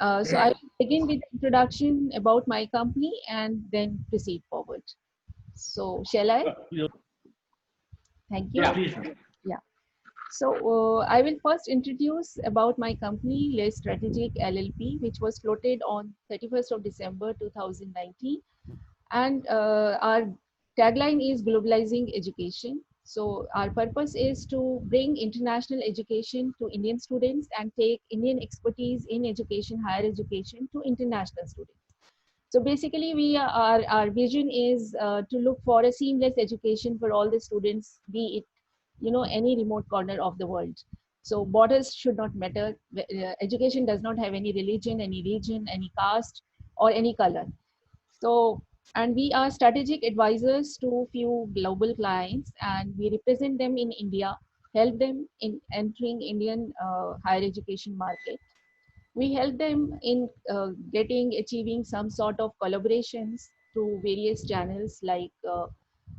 So I will begin with introduction about my company and then proceed forward. So shall I? Thank you. Yeah, please. Yeah. So I will first introduce about my company, Les Strategic LLP, which was floated on 31st of December 2019. And our tagline is globalizing education. So our purpose is to bring international education to Indian students and take Indian expertise in education, higher education to international students. So basically, our vision is to look for a seamless education for all the students, be it any remote corner of the world. So borders should not matter. Education does not have any religion, any region, any caste, or any color. So, and we are strategic advisors to few global clients, and we represent them in India, help them in entering Indian higher education market. We help them in achieving some sort of collaborations through various channels like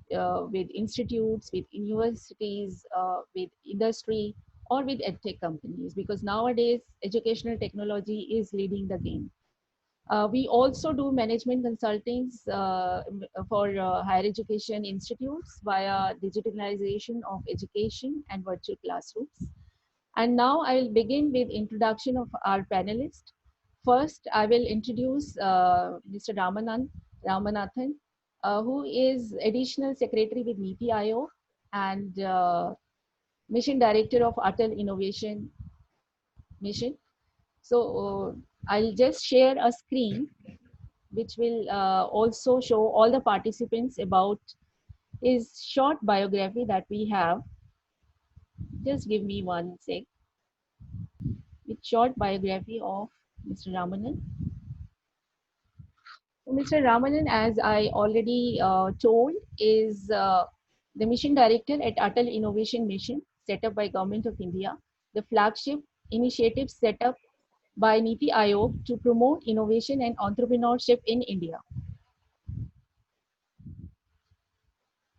with institutes, with universities, with industry, or with edtech companies, because nowadays educational technology is leading the game. We also do management consultings for higher education institutes via digitalization of education and virtual classrooms. And now I will begin with introduction of our panelists. First, I will introduce Mr. Ramanathan, who is Additional Secretary with NITI Aayog and Mission Director of Atal Innovation Mission. So I'll just share a screen which will also show all the participants about his short biography that we have. Just give me one sec. With short biography of Mr. Ramanan. So Mr. Ramanan, as I already told, is the mission director at Atal Innovation Mission, set up by Government of India, the flagship initiative set up by NITI Aayog to promote innovation and entrepreneurship in India.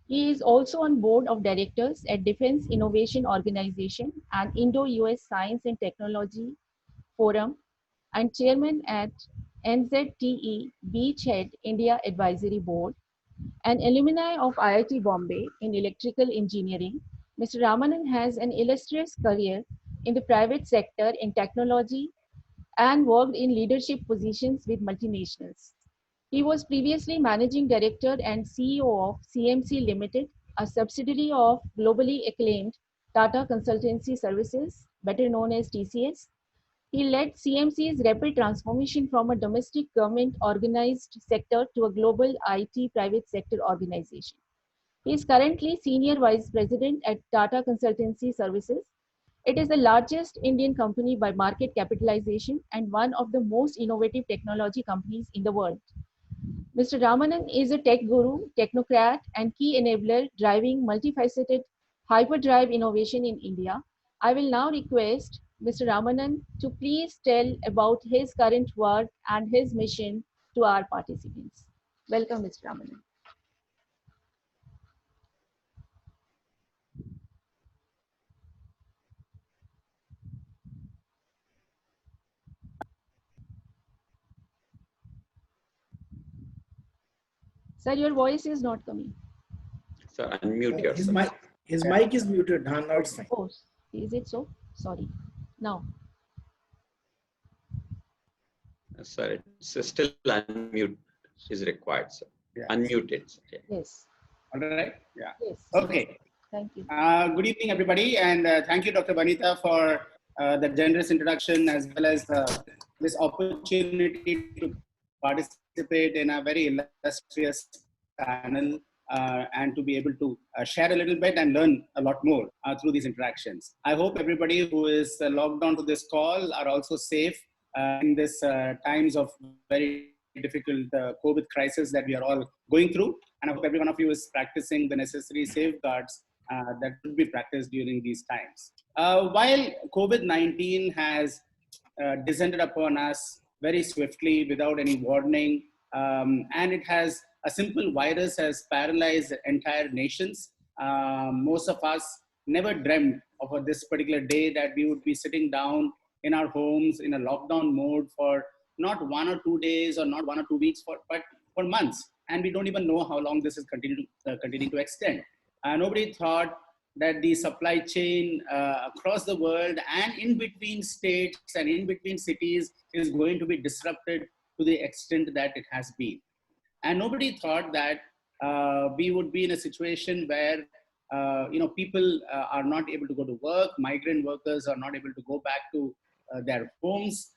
He is also on board of directors at Defense Innovation Organization and Indo-US Science and Technology Forum and chairman at NZTE Beachhead India Advisory Board. An alumni of IIT Bombay in electrical engineering, Mr. Ramanan has an illustrious career in the private sector in technology and worked in leadership positions with multinationals. He was previously managing director and CEO of CMC Limited, a subsidiary of globally acclaimed Tata Consultancy Services, better known as TCS. He led CMC's rapid transformation from a domestic government organized sector to a global IT private sector organization. He is currently Senior Vice President at Tata Consultancy Services. It is the largest Indian company by market capitalization and one of the most innovative technology companies in the world. Mr. Ramanan is a tech guru, technocrat, and key enabler driving multifaceted hyperdrive innovation in India. I will now request Mr. Ramanan to please tell about his current work and his mission to our participants. Welcome, Mr. Ramanan. Sir, your voice is not coming. Sir, unmute yourself. His mic is muted. Now it's fine. Oh, is it so? Sorry. Now. Sir, it's still unmute is required, sir. Yeah. Unmuted, sir. Yeah. Yes. All right. Yeah. Yes. Okay. Thank you. Good evening, everybody, and thank you, Dr. Vanita, for the generous introduction as well as this opportunity to participate in a very illustrious panel and to be able to share a little bit and learn a lot more through these interactions. I hope everybody who is logged on to this call are also safe in this times of very difficult COVID crisis that we are all going through. And I hope every one of you is practicing the necessary safeguards that should be practiced during these times. While COVID-19 has descended upon us very swiftly without any warning, and it has a simple virus has paralyzed entire nations, most of us never dreamt of this particular day that we would be sitting down in our homes in a lockdown mode for not 1 or 2 days or not 1 or 2 weeks, but for months. And we don't even know how long this is continuing to extend. Nobody thought that the supply chain across the world and in between states and in between cities is going to be disrupted to the extent that it has been. And nobody thought that we would be in a situation where people are not able to go to work, migrant workers are not able to go back to their homes,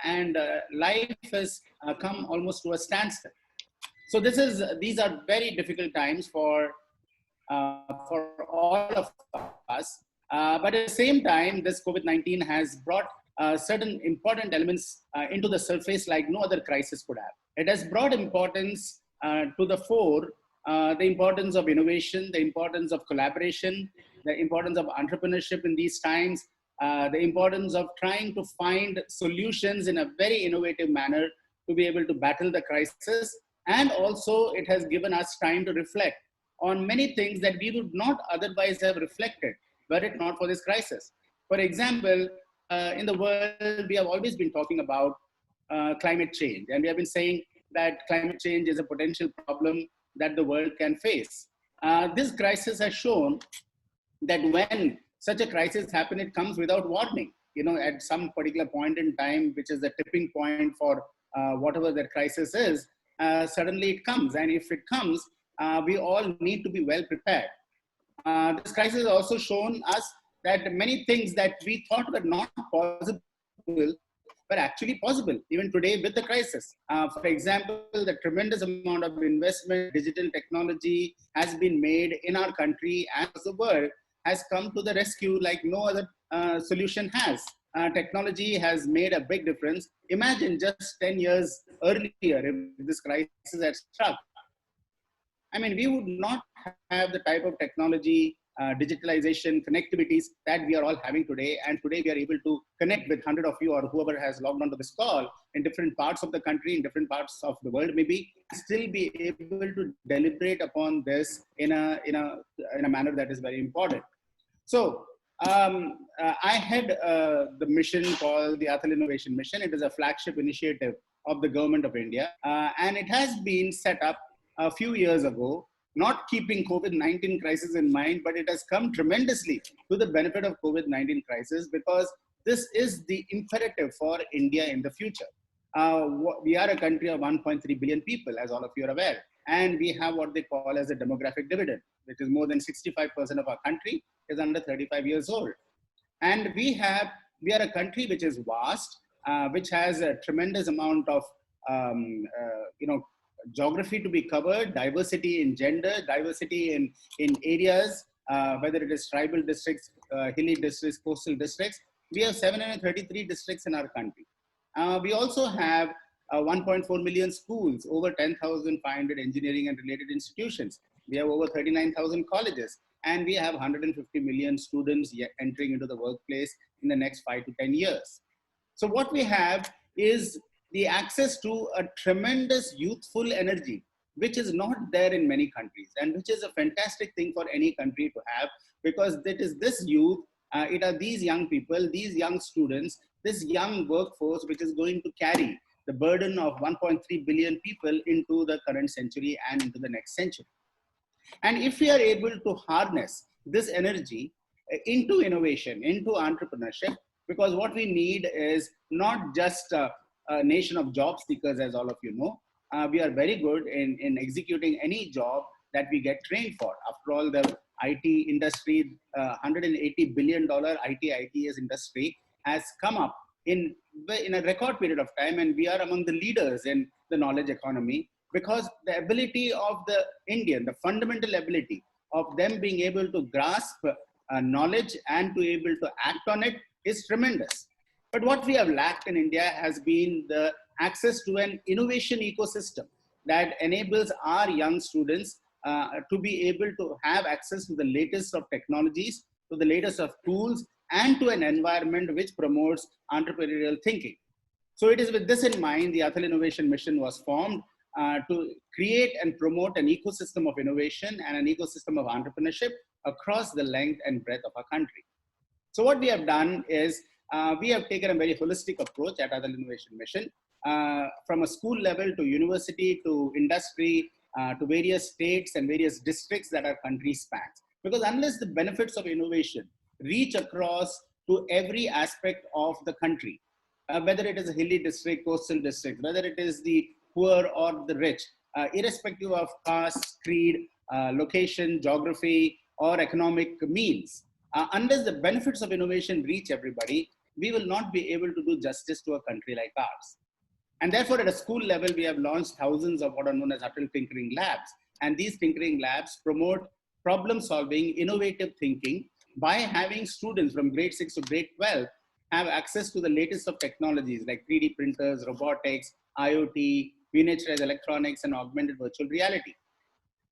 and life has come almost to a standstill. So these are very difficult times for all of us. But at the same time, this COVID-19 has brought certain important elements into the surface like no other crisis could have. It has brought importance to the fore, the importance of innovation, the importance of collaboration, the importance of entrepreneurship in these times, the importance of trying to find solutions in a very innovative manner to be able to battle the crisis. And also it has given us time to reflect on many things that we would not otherwise have reflected were it not for this crisis. For example, in the world, we have always been talking about climate change, and we have been saying that climate change is a potential problem that the world can face. This crisis has shown that when such a crisis happens, it comes without warning. At some particular point in time, which is the tipping point for whatever the crisis is, suddenly it comes. And if it comes, we all need to be well prepared. This crisis has also shown us that many things that we thought were not possible were actually possible, even today with the crisis. For example, the tremendous amount of investment in digital technology has been made in our country and the world has come to the rescue like no other solution has. Technology has made a big difference. Imagine just 10 years earlier if this crisis had struck. I mean, we would not have the type of technology, digitalization, connectivities that we are all having today. And today we are able to connect with 100 of you or whoever has logged onto this call in different parts of the country, in different parts of the world, maybe still be able to deliberate upon this in a manner that is very important. So I had the mission called the Atal Innovation Mission. It is a flagship initiative of the Government of India. And it has been set up a few years ago, not keeping COVID-19 crisis in mind, but it has come tremendously to the benefit of COVID-19 crisis because this is the imperative for India in the future. We are a country of 1.3 billion people, as all of you are aware, and we have what they call as a demographic dividend, which is more than 65% of our country is under 35 years old. And we are a country which is vast, which has a tremendous amount of geography to be covered, diversity in gender, diversity in areas, whether it is tribal districts, hilly districts, coastal districts. We have 733 districts in our country. We also have 1.4 million schools, over 10,500 engineering and related institutions. We have over 39,000 colleges, and we have 150 million students entering into the workplace in the next 5 to 10 years. So what we have is the access to a tremendous youthful energy, which is not there in many countries, and which is a fantastic thing for any country to have, because it is this youth, it are these young people, these young students, this young workforce, which is going to carry the burden of 1.3 billion people into the current century and into the next century. And if we are able to harness this energy into innovation, into entrepreneurship, because what we need is not just a nation of job seekers, as all of you know. We are very good in executing any job that we get trained for. After all, the IT industry, $180 billion ITS industry has come up in a record period of time, and we are among the leaders in the knowledge economy, because the ability of the Indian, the fundamental ability of them being able to grasp knowledge and to be able to act on it is tremendous. But what we have lacked in India has been the access to an innovation ecosystem that enables our young students to be able to have access to the latest of technologies, to the latest of tools, and to an environment which promotes entrepreneurial thinking. So it is with this in mind, the Atal Innovation Mission was formed to create and promote an ecosystem of innovation and an ecosystem of entrepreneurship across the length and breadth of our country. So what we have done is, we have taken a very holistic approach at Atal Innovation Mission, from a school level to university to industry to various states and various districts that our country spans. Because unless the benefits of innovation reach across to every aspect of the country, whether it is a hilly district, coastal district, whether it is the poor or the rich, irrespective of caste, creed, location, geography, or economic means, unless the benefits of innovation reach everybody, we will not be able to do justice to a country like ours. And therefore, at a school level, we have launched thousands of what are known as Atal Tinkering Labs. And these tinkering labs promote problem solving, innovative thinking by having students from grade 6 to grade 12 have access to the latest of technologies like 3D printers, robotics, IoT, miniaturized electronics, and augmented virtual reality.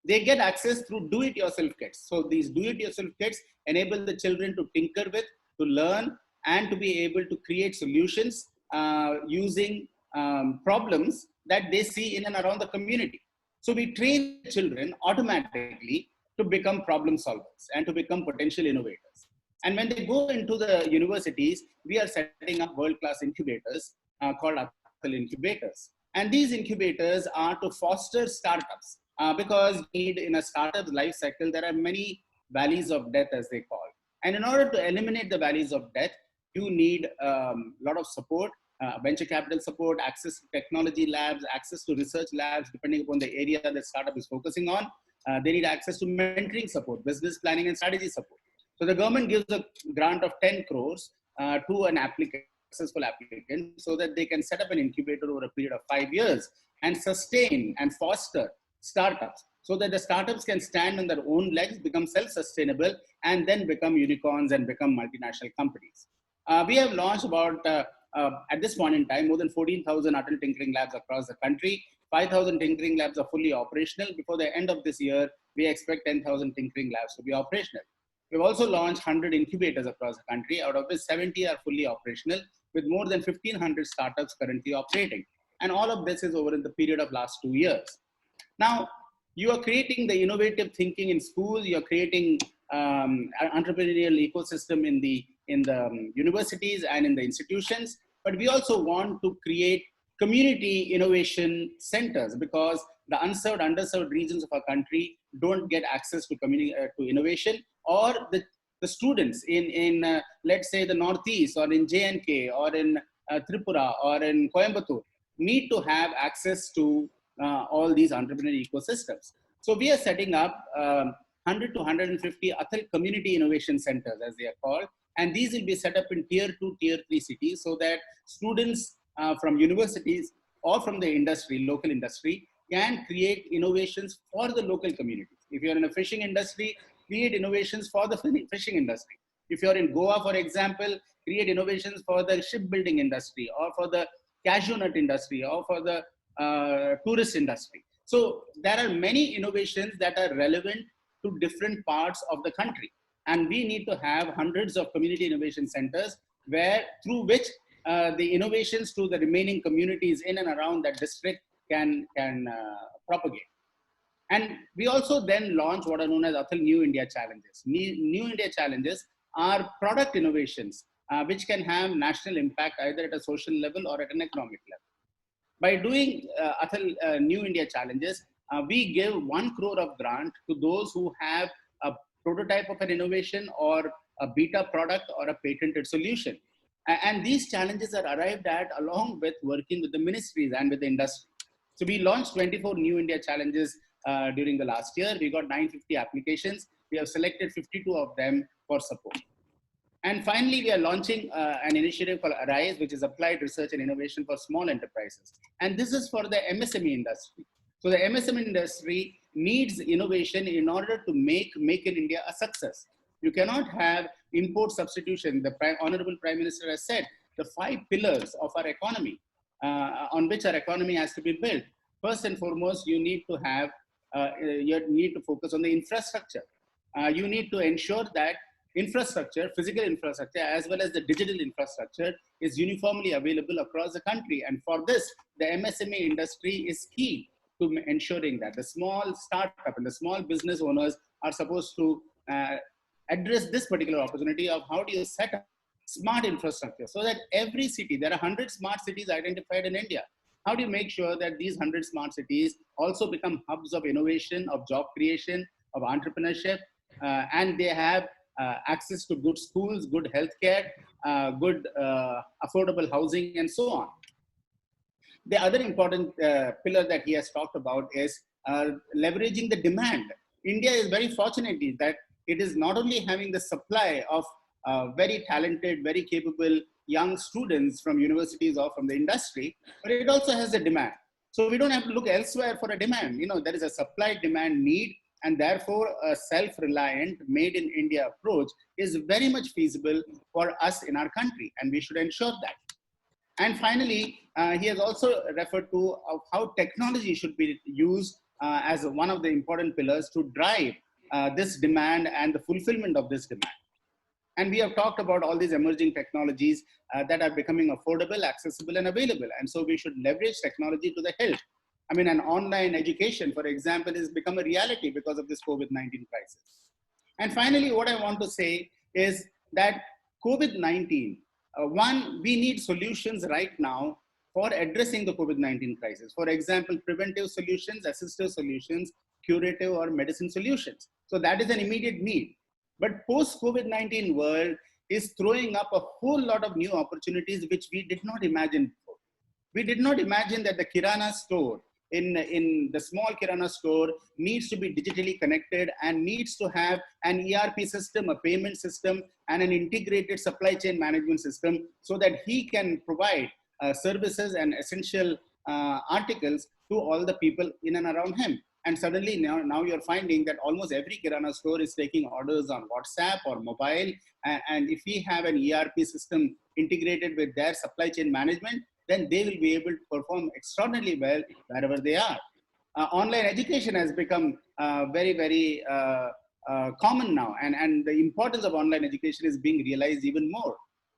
They get access through do-it-yourself kits. So these do-it-yourself kits enable the children to tinker with, to learn, and to be able to create solutions using problems that they see in and around the community. So we train children automatically to become problem solvers and to become potential innovators. And when they go into the universities, we are setting up world-class incubators called Atal Incubators. And these incubators are to foster startups because in a startup life cycle, there are many valleys of death, as they call. And in order to eliminate the valleys of death, you need a lot of support, venture capital support, access to technology labs, access to research labs, depending upon the area the startup is focusing on. They need access to mentoring support, business planning and strategy support. So the government gives a grant of 10 crores to an applicant, successful applicant, so that they can set up an incubator over a period of 5 years and sustain and foster startups so that the startups can stand on their own legs, become self-sustainable, and then become unicorns and become multinational companies. We have launched about, at this point in time, more than 14,000 Atal Tinkering Labs across the country. 5,000 tinkering labs are fully operational. Before the end of this year, we expect 10,000 tinkering labs to be operational. We've also launched 100 incubators across the country, out of which 70 are fully operational, with more than 1,500 startups currently operating. And all of this is over in the period of last 2 years. Now, you are creating the innovative thinking in schools, you're creating an entrepreneurial ecosystem in the universities and in the institutions, but we also want to create community innovation centers because the unserved, underserved regions of our country don't get access to innovation, or the students in let's say the Northeast or in J&K or in Tripura or in Coimbatore need to have access to all these entrepreneurial ecosystems. So we are setting up 100 to 150 Atal community innovation centers, as they are called. And these will be set up in tier 2, tier 3 cities so that students from universities or from the industry, local industry, can create innovations for the local communities. If you're in a fishing industry, create innovations for the fishing industry. If you're in Goa, for example, create innovations for the shipbuilding industry or for the cashew nut industry or for the tourist industry. So there are many innovations that are relevant to different parts of the country. And we need to have hundreds of community innovation centers through which the innovations to the remaining communities in and around that district can propagate. And we also then launch what are known as Atal New India Challenges. New India Challenges are product innovations which can have national impact either at a social level or at an economic level. By doing Atal New India Challenges, we give 1 crore of grant to those who have a prototype of an innovation or a beta product or a patented solution. And these challenges are arrived at along with working with the ministries and with the industry. So we launched 24 New India Challenges during the last year. We got 950 applications. We have selected 52 of them for support. And finally, we are launching an initiative called ARISE, which is Applied Research and Innovation for Small Enterprises. And this is for the MSME industry. So the MSME industry needs innovation in order to make in India a success. You cannot have import substitution. The Honorable Prime Minister has said the 5 pillars of our economy on which our economy has to be built. First and foremost, you need to have, you need to focus on the infrastructure. You need to ensure that infrastructure, physical infrastructure, as well as the digital infrastructure is uniformly available across the country. And for this, the MSME industry is key to ensuring that the small startup and the small business owners are supposed to address this particular opportunity of how do you set up smart infrastructure so that every city, there are 100 smart cities identified in India. How do you make sure that these 100 smart cities also become hubs of innovation, of job creation, of entrepreneurship, and they have access to good schools, good healthcare, good affordable housing, and so on. The other important pillar that he has talked about is leveraging the demand. India is very fortunate that it is not only having the supply of very talented, very capable young students from universities or from the industry, but it also has a demand. So we don't have to look elsewhere for a demand. You know, there is a supply-demand need, and therefore a self-reliant, made-in-India approach is very much feasible for us in our country, and we should ensure that. And finally, he has also referred to how technology should be used as one of the important pillars to drive this demand and the fulfillment of this demand. And we have talked about all these emerging technologies that are becoming affordable, accessible, and available. And so we should leverage technology to the hilt. I mean, an online education, for example, has become a reality because of this COVID-19 crisis. And finally, what I want to say is that COVID-19, one, we need solutions right now for addressing the COVID-19 crisis. For example, preventive solutions, assistive solutions, curative or medicine solutions. So that is an immediate need. But post-COVID-19 world is throwing up a whole lot of new opportunities which we did not imagine before. We did not imagine that the Kirana store, in the small Kirana store, needs to be digitally connected and needs to have an ERP system, a payment system, and an integrated supply chain management system so that he can provide services and essential articles to all the people in and around him. And suddenly now you're finding that almost every Kirana store is taking orders on WhatsApp or mobile. And if we have an ERP system integrated with their supply chain management, then they will be able to perform extraordinarily well wherever they are. Online education has become very, very common now. And the importance of online education is being realized even more.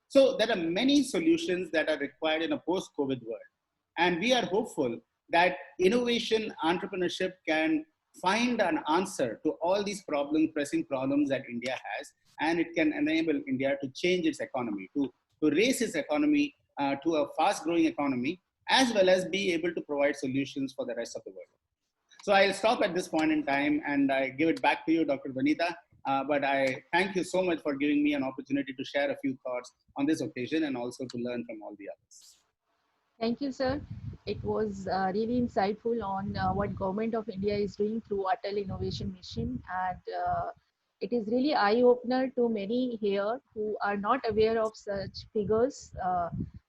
So there are many solutions that are required in a post-COVID world. And we are hopeful that innovation, entrepreneurship can find an answer to all these problems, pressing problems that India has, and it can enable India to change its economy, to raise its economy to a fast-growing economy, as well as be able to provide solutions for the rest of the world. So I'll stop at this point in time, and I give it back to you, Dr. Vanitha. But I thank you so much for giving me an opportunity to share a few thoughts on this occasion and also to learn from all the others. Thank you, sir. It was really insightful on what Government of India is doing through Atal Innovation Mission, and it is really eye-opener to many here who are not aware of such figures.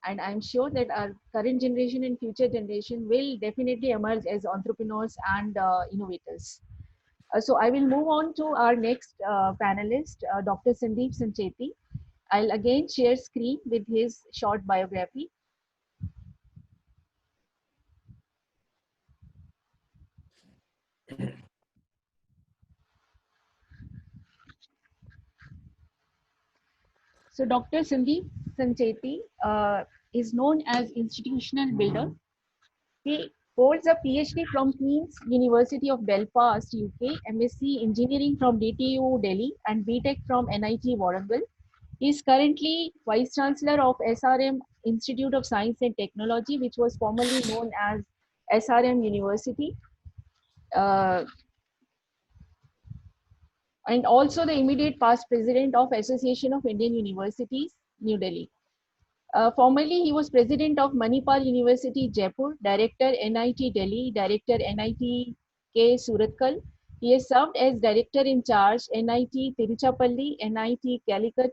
And I'm sure that our current generation and future generation will definitely emerge as entrepreneurs and innovators. So I will move on to our next panelist, Dr. Sandeep Sancheti. I'll again share screen with his short biography. So Dr. Sandeep Sancheti is known as institutional builder. He holds a PhD from Queen's University of Belfast, UK, MSc Engineering from DTU Delhi, and BTech from NIT Warangal. He is currently Vice Chancellor of SRM Institute of Science and Technology, which was formerly known as SRM University. And also the immediate past president of Association of Indian Universities, New Delhi. Formerly, he was president of Manipal University, Jaipur, director NIT Delhi, director NIT K. Surathkal. He has served as director in charge NIT Tiruchirappalli, NIT Calicut,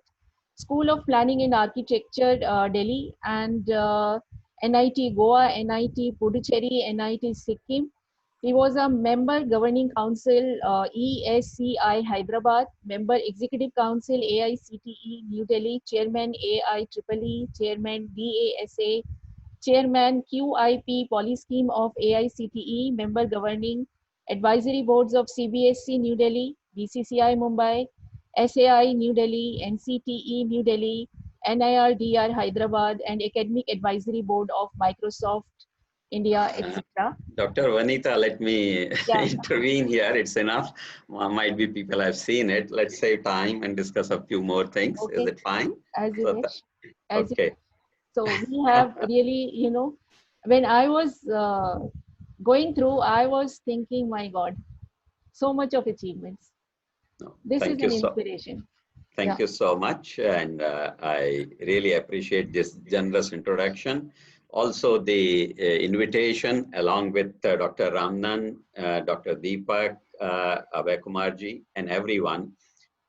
School of Planning and Architecture, Delhi, and NIT Goa, NIT Puducherry, NIT Sikkim. He was a member governing council ESCI Hyderabad, member executive council AICTE New Delhi, chairman AIEEE, chairman DASA, chairman QIP Polyscheme of AICTE, member governing advisory boards of CBSC New Delhi, BCCI Mumbai, SAI New Delhi, NCTE New Delhi, NIRDR Hyderabad, and academic advisory board of Microsoft India, etc. Dr. Vanita, let me Yeah. intervene here. It's enough. Might be people have seen it. Let's save time and discuss a few more things. Is Okay, it fine? as you So wish. As you okay. So we have really, when I was going through, I was thinking, my God, so much of achievements. No, This is thank you an so. inspiration. Thank Yeah. you so much. And I really appreciate this generous introduction. Also the invitation along with Dr. Ramnan, Dr. Deepak, Abhay Kumarji, and everyone.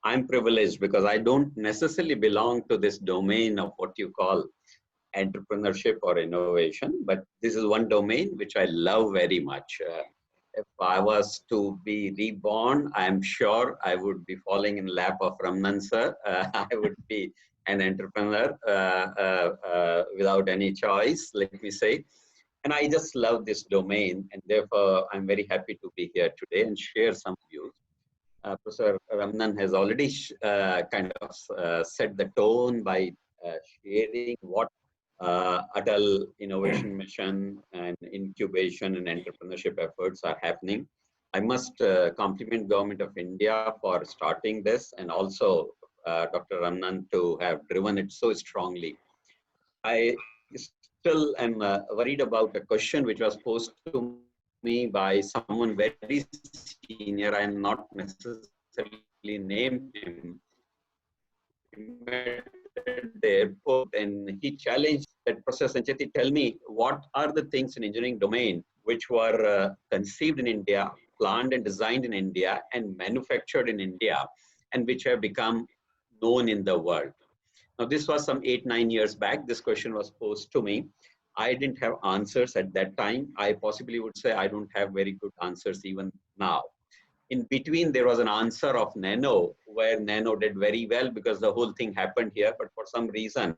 I'm privileged because I don't necessarily belong to this domain of what you call entrepreneurship or innovation, but this is one domain which I love very much. If I was to be reborn, I'm sure I would be falling in lap of Ramnan sir. I would be an entrepreneur without any choice, let me say. And I just love this domain, and therefore I'm very happy to be here today and share some views. Professor Ramnan has already kind of set the tone by sharing what Atal Innovation Mission and incubation and entrepreneurship efforts are happening. I must compliment Government of India for starting this, and also Dr. Ramnan to have driven it so strongly. I still am worried about a question which was posed to me by someone very senior. I am not necessarily name him. He met at the airport and he challenged that, Professor Sancheti, tell me what are the things in engineering domain which were conceived in India, planned and designed in India, and manufactured in India, and which have become known in the world. Now, this was some 8-9 years back. This question was posed to me. I didn't have answers at that time. I possibly would say I don't have very good answers even now. In between, there was an answer of Nano, where Nano did very well because the whole thing happened here. But for some reason,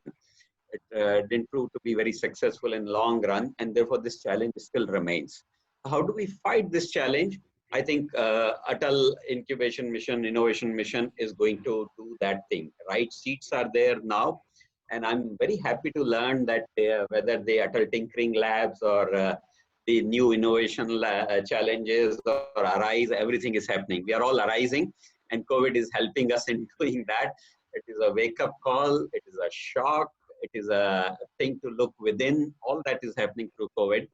it didn't prove to be very successful in long run. And therefore, this challenge still remains. How do we fight this challenge? I think Atal Incubation Mission, Innovation Mission is going to do that thing. Right seats are there now. And I'm very happy to learn that whether they Atal Tinkering Labs or the new innovation challenges or Arise, everything is happening. We are all arising, and COVID is helping us in doing that. It is a wake-up call. It is a shock. It is a thing to look within. All that is happening through COVID.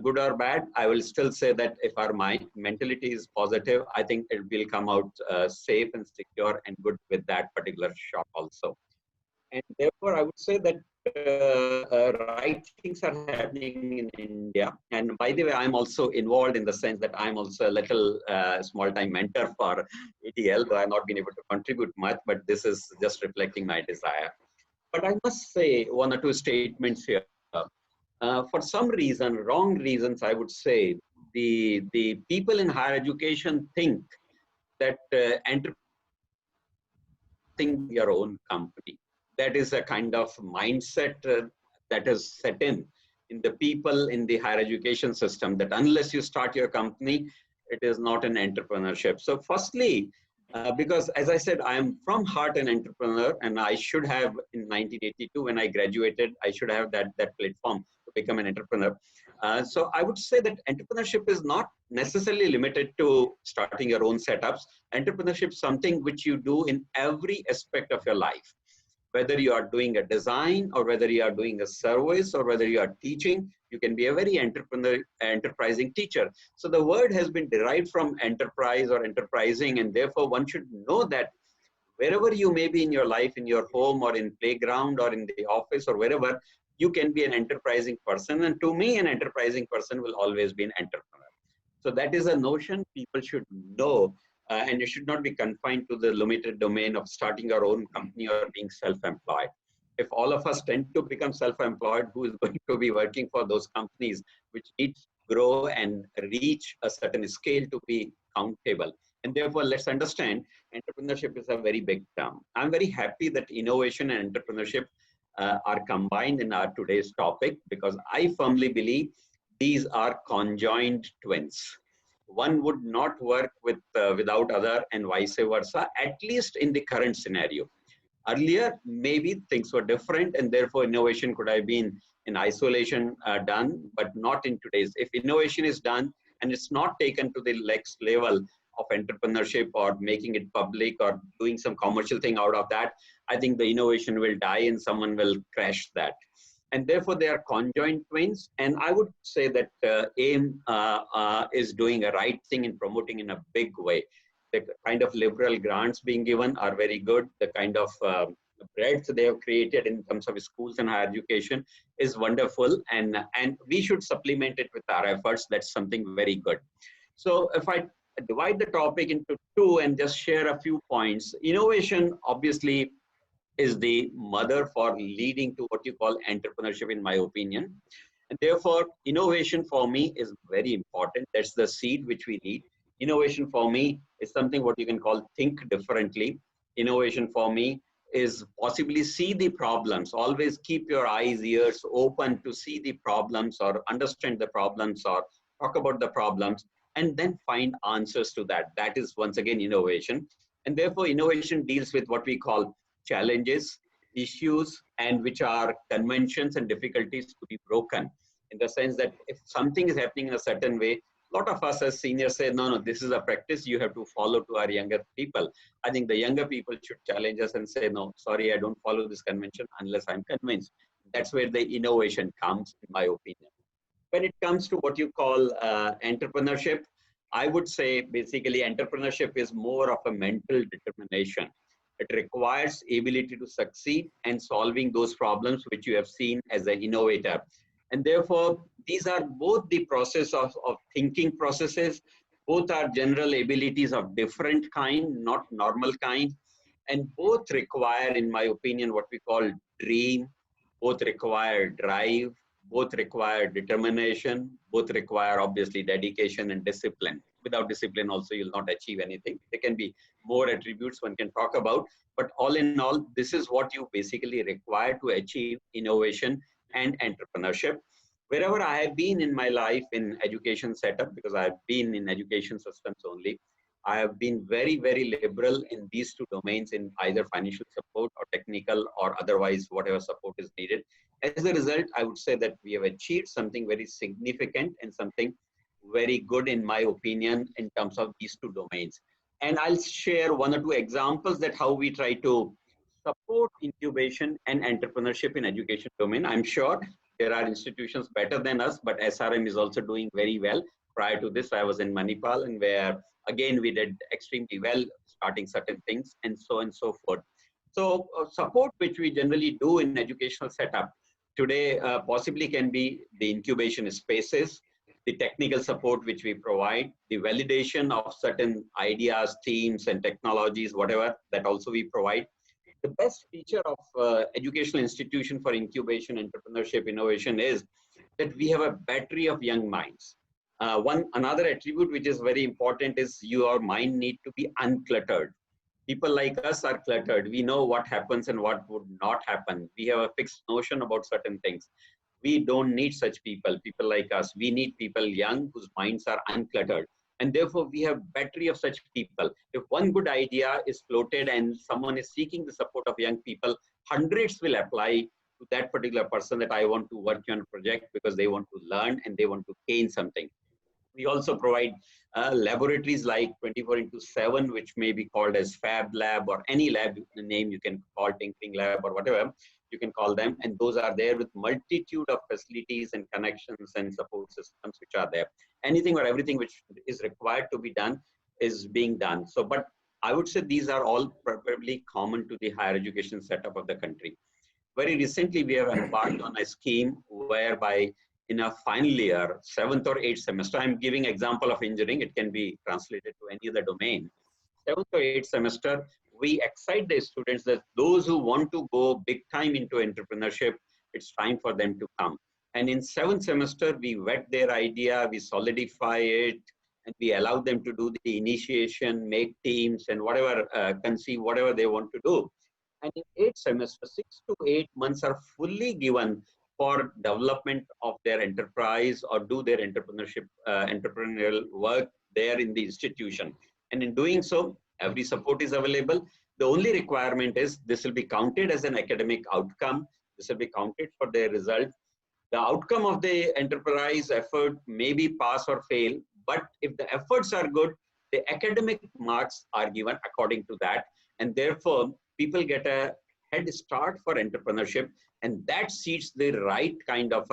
Good or bad, I will still say that if our mentality is positive, I think it will come out safe and secure and good with that particular shock also. And therefore, I would say that right things are happening in India. And by the way, I'm also involved in the sense that I'm also a little small-time mentor for ATL, though I've not been able to contribute much, but this is just reflecting my desire. But I must say one or two statements here. For some reason, wrong reasons, I would say, the people in higher education think that your own company. That is a kind of mindset that is set in the people in the higher education system, that unless you start your company, it is not an entrepreneurship. So firstly, because as I said, I am from heart an entrepreneur, and I should have in 1982 when I graduated, I should have that platform to become an entrepreneur. So I would say that entrepreneurship is not necessarily limited to starting your own setups. Entrepreneurship is something which you do in every aspect of your life. Whether you are doing a design or whether you are doing a service or whether you are teaching, you can be a very enterprising teacher. So the word has been derived from enterprise or enterprising, and therefore one should know that wherever you may be in your life, in your home or in playground or in the office or wherever, you can be an enterprising person. And to me, an enterprising person will always be an entrepreneur. So that is a notion people should know. And it should not be confined to the limited domain of starting our own company or being self-employed. If all of us tend to become self-employed, who is going to be working for those companies which need to grow and reach a certain scale to be countable? And therefore, let's understand, entrepreneurship is a very big term. I'm very happy that innovation and entrepreneurship are combined in our today's topic, because I firmly believe these are conjoined twins. One would not work without other, and vice versa, at least in the current scenario. Earlier, maybe things were different, and therefore innovation could have been in isolation done, but not in today's. If innovation is done and it's not taken to the next level of entrepreneurship or making it public or doing some commercial thing out of that, I think the innovation will die and someone will crash that. And therefore, they are conjoined twins. And I would say that AIM is doing a right thing in promoting in a big way. The kind of liberal grants being given are very good. The kind of breadth they have created in terms of schools and higher education is wonderful. And we should supplement it with our efforts. That's something very good. So if I divide the topic into two and just share a few points, innovation obviously is the mother for leading to what you call entrepreneurship, in my opinion. And therefore, innovation for me is very important. That's the seed which we need. Innovation for me is something what you can call think differently. Innovation for me is possibly see the problems. Always keep your eyes, ears open to see the problems or understand the problems or talk about the problems and then find answers to that. That is once again innovation. And therefore, innovation deals with what we call challenges, issues, and which are conventions and difficulties to be broken. In the sense that if something is happening in a certain way, a lot of us as seniors say, no, this is a practice you have to follow to our younger people. I think the younger people should challenge us and say, no, sorry, I don't follow this convention unless I'm convinced. That's where the innovation comes, in my opinion. When it comes to what you call entrepreneurship, I would say basically entrepreneurship is more of a mental determination. It requires ability to succeed and solving those problems which you have seen as an innovator. And therefore, these are both the process of thinking processes. Both are general abilities of different kind, not normal kind. And both require, in my opinion, what we call dream. Both require drive. Both require determination. Both require, obviously, dedication and discipline. Without discipline also, you'll not achieve anything. There can be more attributes one can talk about. But all in all, this is what you basically require to achieve innovation and entrepreneurship. Wherever I have been in my life in education setup, because I've been in education systems only, I have been very, very liberal in these two domains in either financial support or technical or otherwise whatever support is needed. As a result, I would say that we have achieved something very significant and something very good, in my opinion, in terms of these two domains. And I'll share one or two examples that how we try to support incubation and entrepreneurship in education domain. I'm sure there are institutions better than us, but SRM is also doing very well. Prior to this, I was in Manipal, and where again we did extremely well, starting certain things and so on and so forth. So support which we generally do in educational setup today possibly can be the incubation spaces, the technical support which we provide, the validation of certain ideas, themes, and technologies, whatever, that also we provide. The best feature of educational institution for incubation, entrepreneurship, innovation is that we have a battery of young minds. Another attribute which is very important is your mind need to be uncluttered. People like us are cluttered. We know what happens and what would not happen. We have a fixed notion about certain things. We don't need such people like us. We need people young whose minds are uncluttered. And therefore, we have battery of such people. If one good idea is floated and someone is seeking the support of young people, hundreds will apply to that particular person that I want to work on a project because they want to learn and they want to gain something. We also provide laboratories like 24/7, which may be called as Fab Lab or any lab name you can call, Tinkering Lab or whatever you can call them. And those are there with multitude of facilities and connections and support systems which are there. Anything or everything which is required to be done is being done. So, but I would say these are all probably common to the higher education setup of the country. Very recently, we have embarked on a scheme whereby in a final year, 7th or 8th semester, I'm giving example of engineering, it can be translated to any other domain. 7th or 8th semester, we excite the students that those who want to go big time into entrepreneurship, it's time for them to come. And in 7th semester, we vet their idea, we solidify it, and we allow them to do the initiation, make teams, and whatever, conceive whatever they want to do. And in 8th semester, 6 to 8 months are fully given for development of their enterprise or do their entrepreneurial work there in the institution. And in doing so, every support is available. The only requirement is this will be counted as an academic outcome. This will be counted for their result. The outcome of the enterprise effort may be pass or fail, but if the efforts are good, the academic marks are given according to that. And therefore, people get a head start for entrepreneurship, and that seeks the right kind of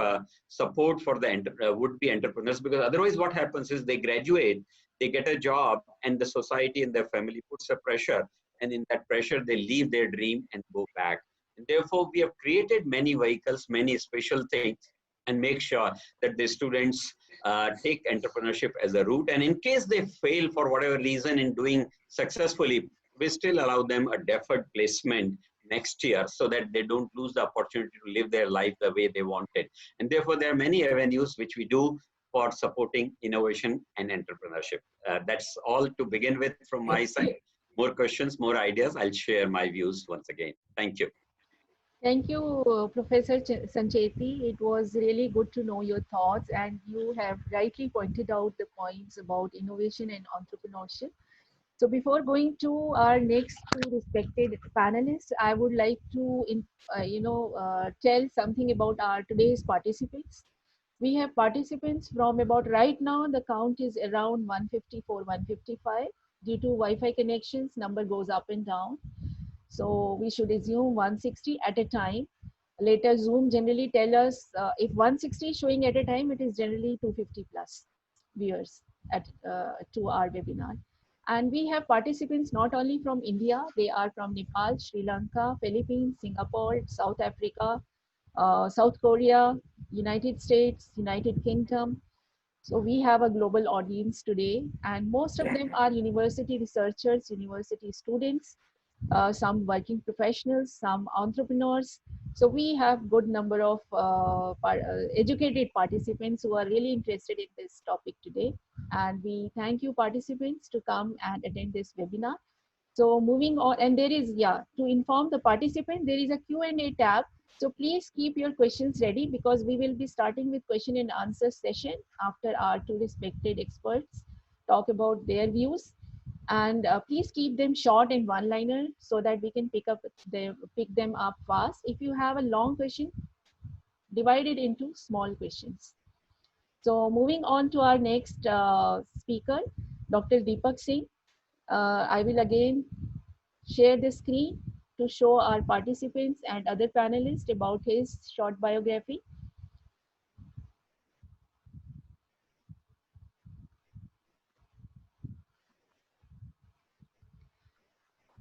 support for the would-be entrepreneurs, because otherwise what happens is they graduate, they get a job, and the society and their family puts a pressure, and in that pressure, they leave their dream and go back. And therefore, we have created many vehicles, many special things, and make sure that the students take entrepreneurship as a route. And in case they fail for whatever reason in doing successfully, we still allow them a deferred placement next year so that they don't lose the opportunity to live their life the way they wanted. And therefore, there are many avenues which we do for supporting innovation and entrepreneurship. That's all to begin with from my side. More questions, more ideas, I'll share my views once again. Thank you. Thank you, Professor Sancheti. It was really good to know your thoughts, and you have rightly pointed out the points about innovation and entrepreneurship. So before going to our next two respected panelists, I would like to, tell something about our today's participants. We have participants from about, right now, the count is around 154, 155. Due to Wi-Fi connections, number goes up and down. So we should assume 160 at a time. Later, Zoom generally tell us if 160 is showing at a time, it is generally 250 plus viewers to our webinar. And we have participants not only from India, they are from Nepal, Sri Lanka, Philippines, Singapore, South Africa, South Korea, United States, United Kingdom. So we have a global audience today, and most of them are university researchers, university students, some working professionals, some entrepreneurs. So we have good number of educated participants who are really interested in this topic today. And we thank you participants to come and attend this webinar. So moving on, and there is, to inform the participant, there is a Q&A tab. So please keep your questions ready, because we will be starting with question and answer session after our two respected experts talk about their views. And please keep them short and one-liner so that we can pick them up fast. If you have a long question, divide it into small questions. So moving on to our next speaker, Dr. Deepak Singh. I will again share the screen to show our participants and other panelists about his short biography.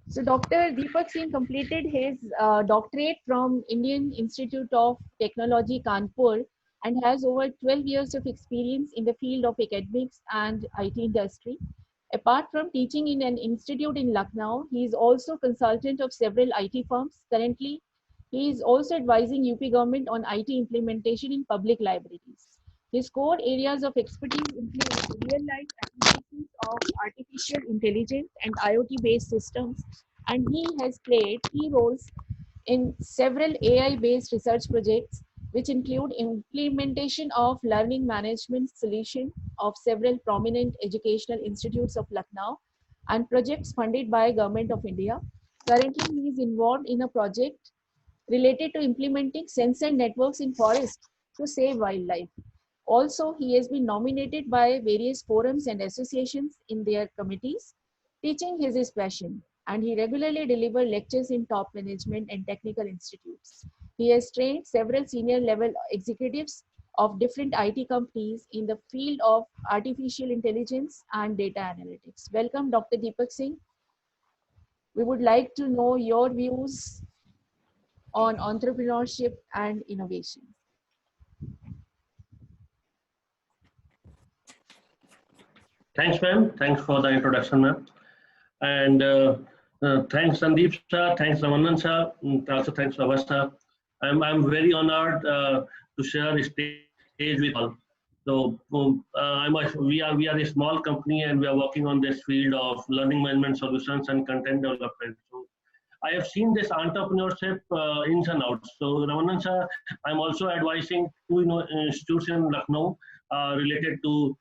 So Dr. Deepak Singh completed his doctorate from Indian Institute of Technology, Kanpur, and has over 12 years of experience in the field of academics and IT industry. Apart from teaching in an institute in Lucknow, he is also consultant of several IT firms. Currently, he is also advising UP government on IT implementation in public libraries. His core areas of expertise include real-life applications of artificial intelligence and IoT-based systems, and he has played key roles in several AI-based research projects, which include implementation of learning management solution of several prominent educational institutes of Lucknow and projects funded by Government of India. Currently, he is involved in a project related to implementing sensor networks in forests to save wildlife. Also, he has been nominated by various forums and associations in their committees. Teaching is his passion, and he regularly delivers lectures in top management and technical institutes. He has trained several senior level executives of different IT companies in the field of artificial intelligence and data analytics. Welcome, Dr. Deepak Singh. We would like to know your views on entrepreneurship and innovation. Thanks, ma'am. Thanks for the introduction, ma'am. And thanks, Sandeep sir. Thanks, Ramanand sir. Also, thanks, Prabhas sir. I'm very honored to share a stage with all. So we are a small company, and we are working on this field of learning management solutions and content development. So I have seen this entrepreneurship ins and outs. So Ramanand sir, I'm also advising two institutes in Lucknow related to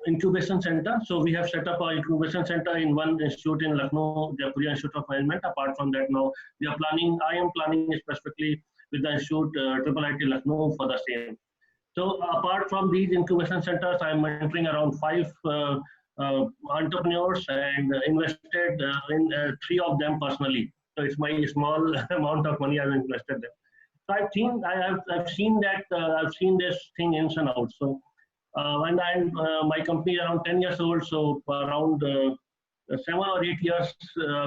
incubation center. So we have set up an incubation center in one institute in Lucknow, Jaipuria Institute of Management. Apart from that, now I am planning specifically with the Institute IIIT Lucknow for the same. So apart from these incubation centers, I'm mentoring around 5 entrepreneurs and invested in 3 of them personally. So it's my small amount of money I've invested there. So I've seen that I've seen this thing ins and outs. So when my company is around 10 years old, so around 7 or 8 years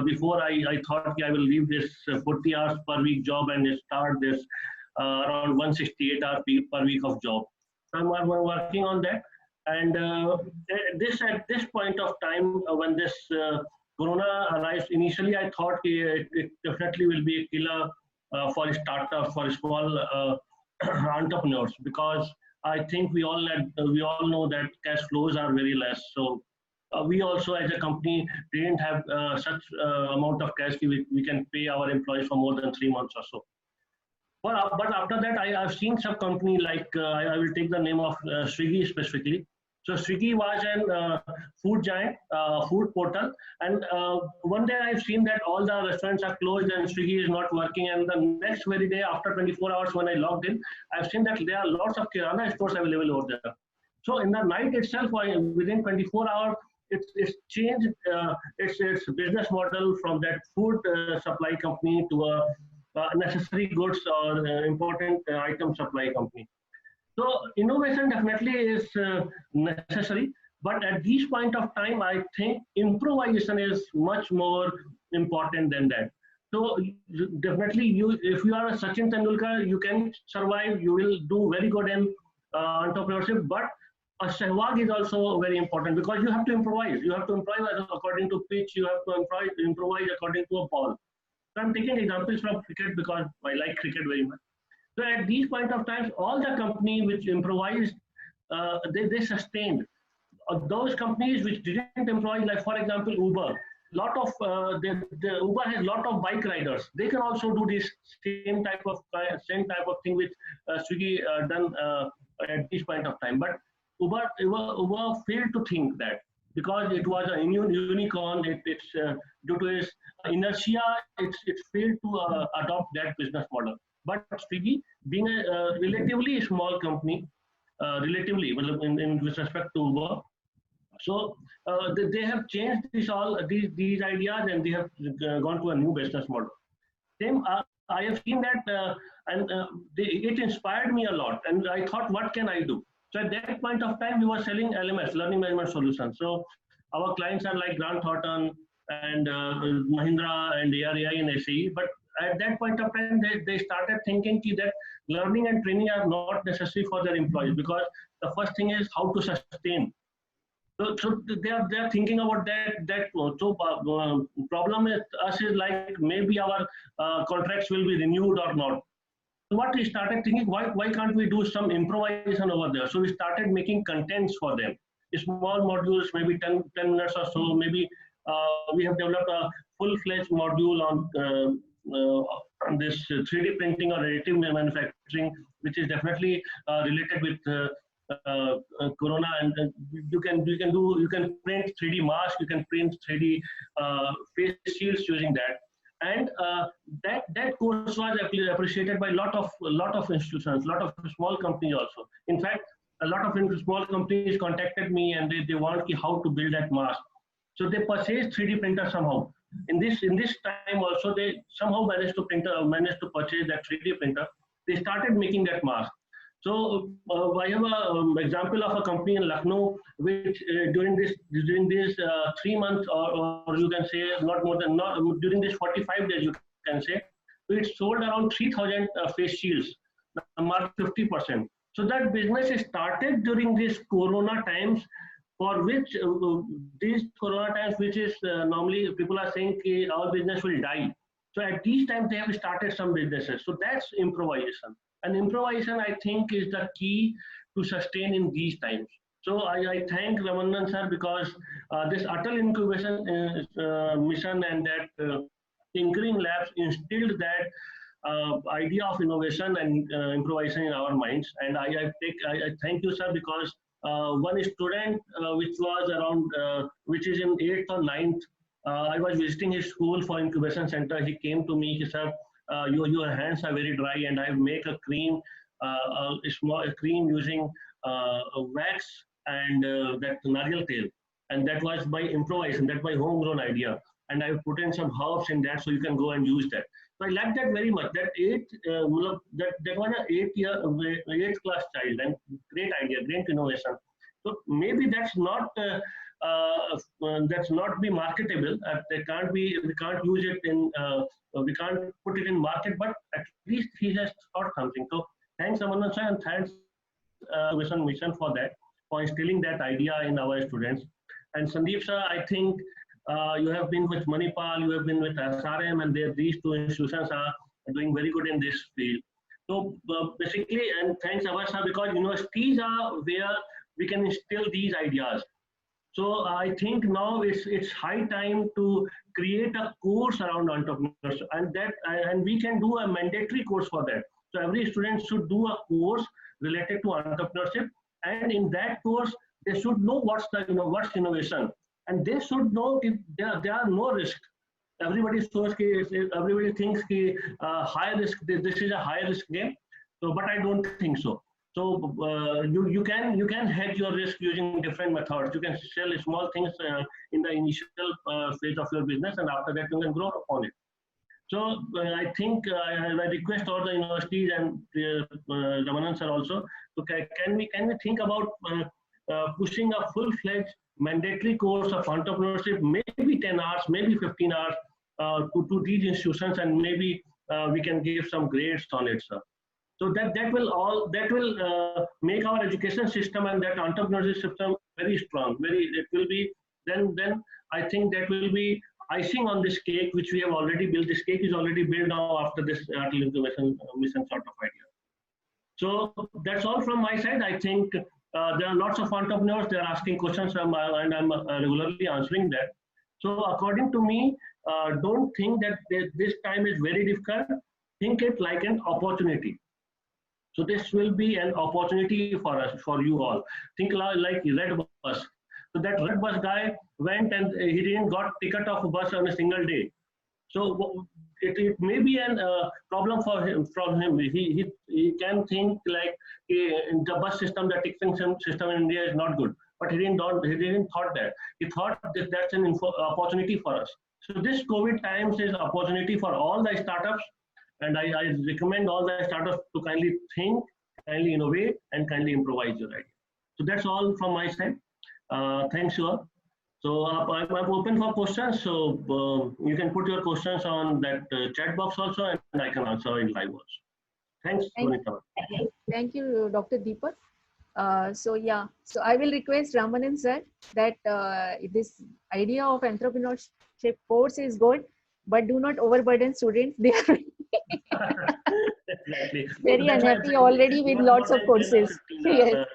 before I thought I will leave this 40 hours per week job and start this around 168 hours per week of job. So I'm working on that. And at this point of time, when this Corona arrived, initially I thought it definitely will be a killer for startups, for small entrepreneurs, because I think we all know that cash flows are very less. So we also, as a company, didn't have such amount of cash we can pay our employees for more than 3 months or so. But after that, I've seen some company like I will take the name of Swiggy specifically. So Swiggy was a food giant, food portal, and one day I've seen that all the restaurants are closed and Swiggy is not working. And the next very day, after 24 hours, when I logged in, I've seen that there are lots of Kirana stores available over there. So in the night itself, within 24 hours, it's changed its business model from that food supply company to a necessary goods or important item supply company. So innovation definitely is necessary, but at this point of time, I think improvisation is much more important than that. So definitely, if you are a Sachin Tendulkar, you can survive. You will do very good in entrepreneurship, but a Sehwag is also very important because you have to improvise. You have to improvise according to pitch. You have to improvise according to a ball. So I'm taking examples from cricket because I like cricket very much. So at these point of times, all the companies which improvised, they sustained. Those companies which didn't improvise, like for example Uber, the Uber has lot of bike riders. They can also do this same type of thing which Swiggy done at this point of time. But Uber failed to think that because it was a unicorn. It's due to its inertia, it's failed to adopt that business model. But Swiggy, being a relatively small company, with respect to Uber, so they have changed these ideas and they have gone to a new business model. Same, I have seen that, it inspired me a lot, and I thought, what can I do? So at that point of time, we were selling LMS, learning management solutions. So our clients are like Grant Thornton and Mahindra and ARAI and SAE, but at that point of time, they started thinking that learning and training are not necessary for their employees because the first thing is how to sustain. So they are thinking about that. So problem with us is like maybe our contracts will be renewed or not. So what we started thinking, why can't we do some improvisation over there? So we started making contents for them, small modules, maybe 10 minutes or so. Maybe we have developed a full-fledged module on this 3D printing or additive manufacturing, which is definitely related with Corona. And you can print 3D masks, you can print 3D face shields using that. And that course was appreciated by a lot of institutions, a lot of small companies also. In fact, a lot of small companies contacted me and they want how to build that mask. So they purchased 3D printer somehow. In this time also, they somehow managed to purchase that 3D printer. They started making that mask. So I have an example of a company in Lucknow which during this 3 months or you can say during this 45 days you can say, it sold around 3,000 face shields, marked 50%. So that business started during these Corona times, for which these Corona times, which is normally people are saying our business will die. So at these times they have started some businesses. So that's improvisation. And improvisation, I think, is the key to sustain in these times. So I thank Ramanand sir because this Atal Incubation mission and that Tinkering Labs instilled that idea of innovation and improvisation in our minds. And I thank you, sir, because one student which was around, which is in 8th or 9th, I was visiting his school for incubation center. He came to me, he said, your hands are very dry, and I make a cream, a cream using wax and that nariyal tail, and that was my improvisation, that my homegrown idea, and I put in some herbs in that, so you can go and use that. So I like that very much. That that was an 8th class child, and great idea, great innovation. So maybe that's not be marketable. We can't use it in, we can't put it in market, but at least he has thought something. So thanks, Ramanand sir, and thanks Mission for that, for instilling that idea in our students. And Sandeep sir, I think you have been with Manipal, you have been with SRM, and these two institutions are doing very good in this field. So basically, and thanks Avasha, because universities are where we can instill these ideas. So I think now it's high time to create a course around entrepreneurship, and we can do a mandatory course for that. So every student should do a course related to entrepreneurship, and in that course they should know what's innovation, and they should know if there are no risks. Everybody thinks high risk. This is a high risk game. So, but I don't think so. So you can hedge your risk using different methods. You can sell small things in the initial phase of your business, and after that you can grow upon it. So I think I request all the universities and Ramanand sir also. So can we think about pushing a full-fledged mandatory course of entrepreneurship, maybe 10 hours, maybe 15 hours to these institutions, and maybe we can give some grades on it, sir. So that will make our education system and that entrepreneurship system very strong. It will be then I think that will be icing on this cake, which we have already built. This cake is already built now after this Atal Innovation Mission sort of idea. So that's all from my side. I think there are lots of entrepreneurs. They are asking questions, and I'm regularly answering that. So according to me, don't think that this time is very difficult. Think it like an opportunity. So this will be an opportunity for us, for you all. Think like Red Bus. So that Red Bus guy went and he didn't got ticket of a bus on a single day. So it may be a problem for him. From him, he can think like the bus system, the ticketing system in India is not good. But he didn't thought that. He thought that that's an opportunity for us. So this COVID times is opportunity for all the startups. And I recommend all the startups to kindly think, kindly innovate, and kindly improvise your idea. So that's all from my side. Thanks, you all. So I'm open for questions. So you can put your questions on that chat box also, and I can answer in live also. Thanks, Vanita. Thank you, Dr. Deepak. So I will request Ramanand sir that this idea of entrepreneurship course is good, but do not overburden students. They are Exactly. very unhappy already with lots of courses. Yes.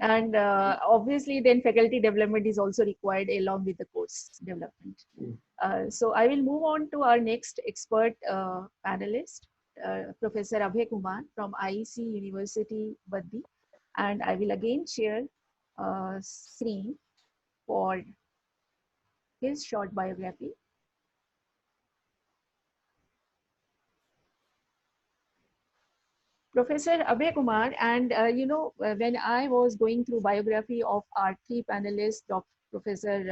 And obviously then faculty development is also required along with the course development. So I will move on to our next expert panelist, Professor Abhay Kumar from IEC University, Baddi. And I will again share screen for his short biography. Professor Abhay Kumar, and when I was going through biography of our three panelists, Professor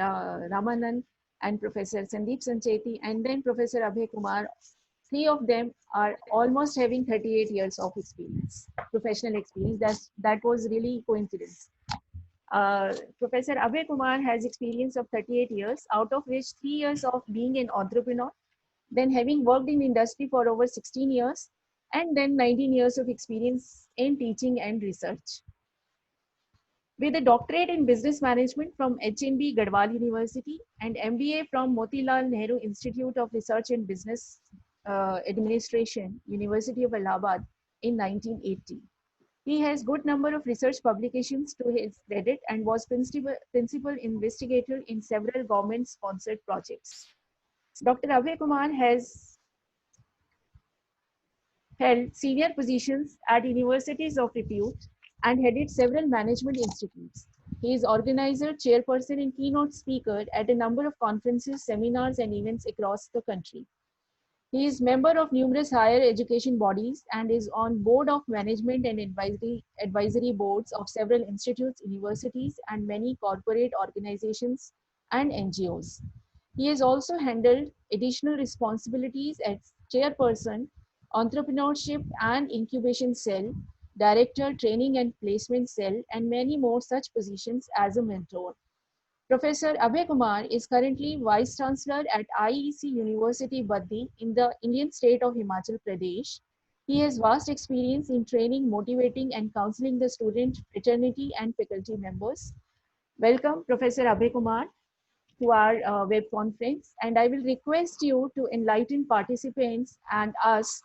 Ramanand and Professor Sandeep Sancheti, and then Professor Abhay Kumar, three of them are almost having 38 years of experience, professional experience. That was really coincidence. Professor Abhay Kumar has experience of 38 years, out of which 3 years of being an entrepreneur, then having worked in industry for over 16 years, and then 19 years of experience in teaching and research. With a doctorate in business management from HNB Garhwal University and MBA from Motilal Nehru Institute of Research and Business Administration, University of Allahabad in 1980. He has good number of research publications to his credit and was principal investigator in several government-sponsored projects. Dr. Abhay Kumar has held senior positions at universities of repute and headed several management institutes. He is organizer, chairperson, and keynote speaker at a number of conferences, seminars, and events across the country. He is member of numerous higher education bodies and is on board of management and advisory boards of several institutes, universities, and many corporate organizations and NGOs. He has also handled additional responsibilities as chairperson, entrepreneurship and incubation cell, director, training and placement cell, and many more such positions as a mentor. Professor Abhay Kumar is currently Vice Chancellor at IEC University Baddi in the Indian state of Himachal Pradesh. He has vast experience in training, motivating, and counseling the student fraternity and faculty members. Welcome, Professor Abhay Kumar, to our web conference. And I will request you to enlighten participants and us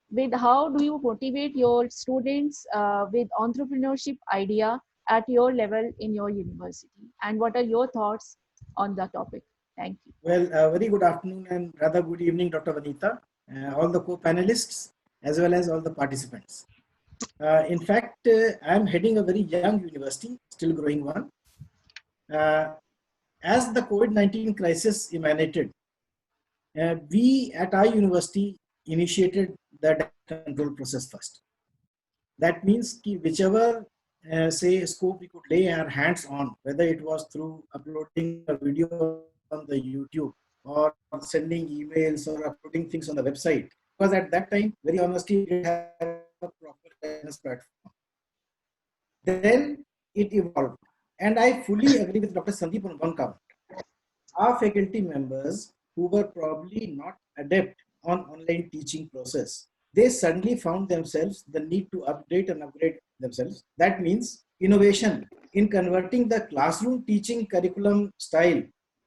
with how do you motivate your students with entrepreneurship idea at your level in your university, and what are your thoughts on the topic? Thank you. Well, very good afternoon and rather good evening, Dr. Vanita, all the co-panelists, as well as all the participants. In fact, I'm heading a very young university, still growing one. As the COVID-19 crisis emanated, we at our university initiated the control process first. That means whichever say scope we could lay our hands on, whether it was through uploading a video on the YouTube or sending emails or uploading things on the website, because at that time, very honestly, we didn't have a proper guidance platform. Then it evolved. And I fully agree with Dr. Sandeep on one count. Our faculty members who were probably not adept on online teaching process, they suddenly found themselves the need to update and upgrade themselves. That means innovation in converting the classroom teaching curriculum style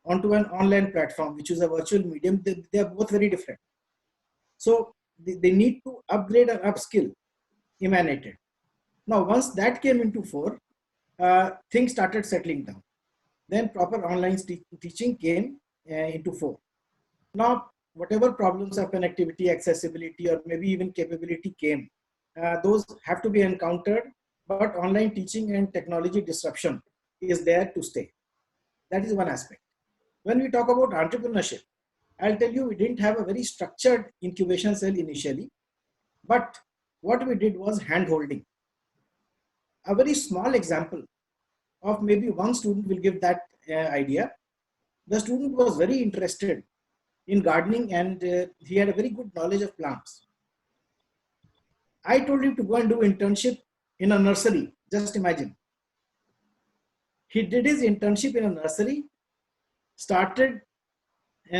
onto an online platform, which is a virtual medium. They are both very different. So they need to upgrade and upskill emanated. Now, once that came into fore, things started settling down. Then proper online teaching came into fore. Now, whatever problems of connectivity, accessibility, or maybe even capability came, those have to be encountered, but online teaching and technology disruption is there to stay. That is one aspect. When we talk about entrepreneurship, I'll tell you, we didn't have a very structured incubation cell initially, but what we did was hand-holding. A very small example of maybe one student will give that idea. The student was very interested in gardening and he had a very good knowledge of plants. I told him to go and do internship in a nursery. Just imagine. He did his internship in a nursery, started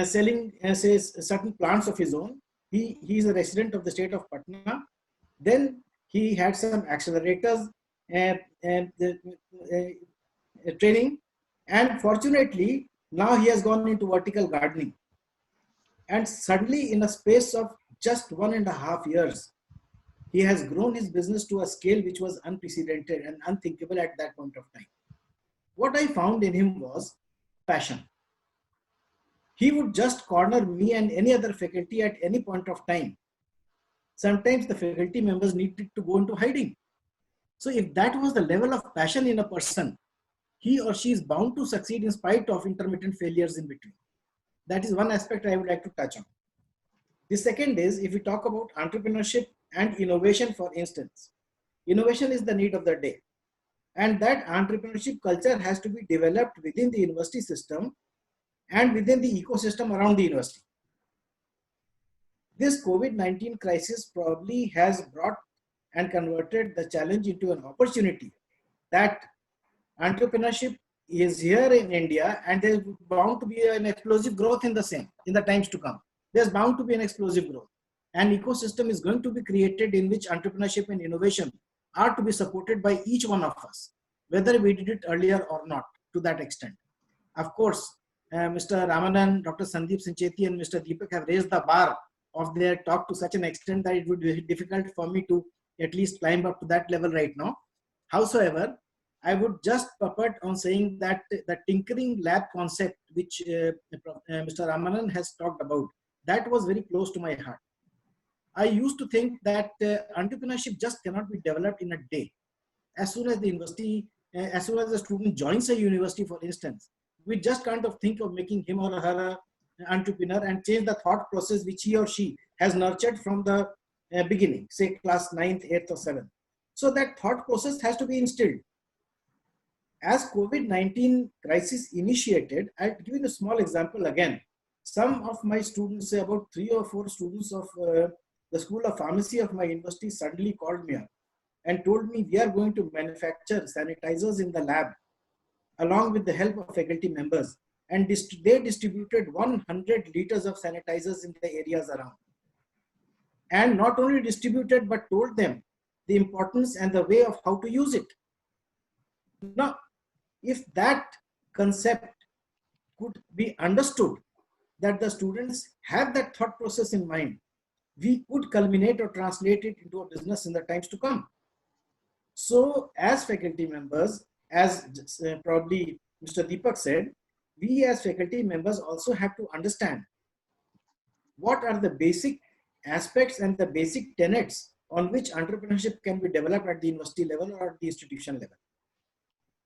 selling say, certain plants of his own. He is a resident of the state of Patna. Then he had some accelerators and training, and fortunately now he has gone into vertical gardening. And suddenly, in a space of just 1.5 years, he has grown his business to a scale which was unprecedented and unthinkable at that point of time. What I found in him was passion. He would just corner me and any other faculty at any point of time. Sometimes the faculty members needed to go into hiding. So if that was the level of passion in a person, he or she is bound to succeed in spite of intermittent failures in between. That is one aspect I would like to touch on. The second is, if we talk about entrepreneurship and innovation, for instance, innovation is the need of the day. And that entrepreneurship culture has to be developed within the university system and within the ecosystem around the university. This COVID-19 crisis probably has brought and converted the challenge into an opportunity, that entrepreneurship is here in India and there's bound to be an explosive growth in the same, in the times to come. There's bound to be an explosive growth. An ecosystem is going to be created in which entrepreneurship and innovation are to be supported by each one of us, whether we did it earlier or not, to that extent. Of course, Mr. Ramanan, Dr. Sandeep Sancheti, and Mr. Deepak have raised the bar of their talk to such an extent that it would be difficult for me to at least climb up to that level right now. Howsoever, I would just puppet on saying that the tinkering lab concept, which Mr. Ramanan has talked about, that was very close to my heart. I used to think that entrepreneurship just cannot be developed in a day. As soon as the university, as soon as the student joins a university, for instance, we just kind of think of making him or her entrepreneur and change the thought process which he or she has nurtured from the beginning, say class 9th, 8th or 7th. So that thought process has to be instilled. As COVID-19 crisis initiated, I'll give you a small example again. Some of my students, say about 3 or 4 students of the School of Pharmacy of my university suddenly called me up and told me we are going to manufacture sanitizers in the lab along with the help of faculty members. And they distributed 100 liters of sanitizers in the areas around. And not only distributed, but told them the importance and the way of how to use it. Now, if that concept could be understood, that the students have that thought process in mind, we could culminate or translate it into a business in the times to come. So as faculty members, as probably Mr. Deepak said, we as faculty members also have to understand what are the basic aspects and the basic tenets on which entrepreneurship can be developed at the university level or at the institution level.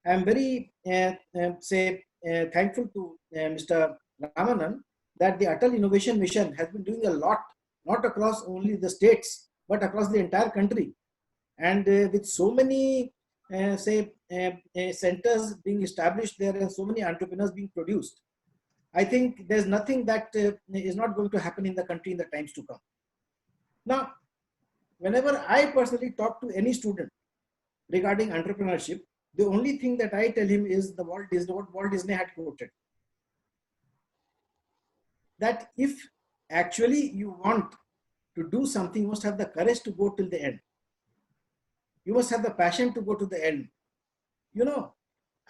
I am very thankful to Mr. Ramanan that the Atal Innovation Mission has been doing a lot, not across only the states, but across the entire country. And with so many centers being established there and so many entrepreneurs being produced, I think there's nothing that is not going to happen in the country in the times to come. Now, whenever I personally talk to any student regarding entrepreneurship, the only thing that I tell him is what Walt Disney had quoted. That if actually you want to do something, you must have the courage to go till the end. You must have the passion to go to the end. You know,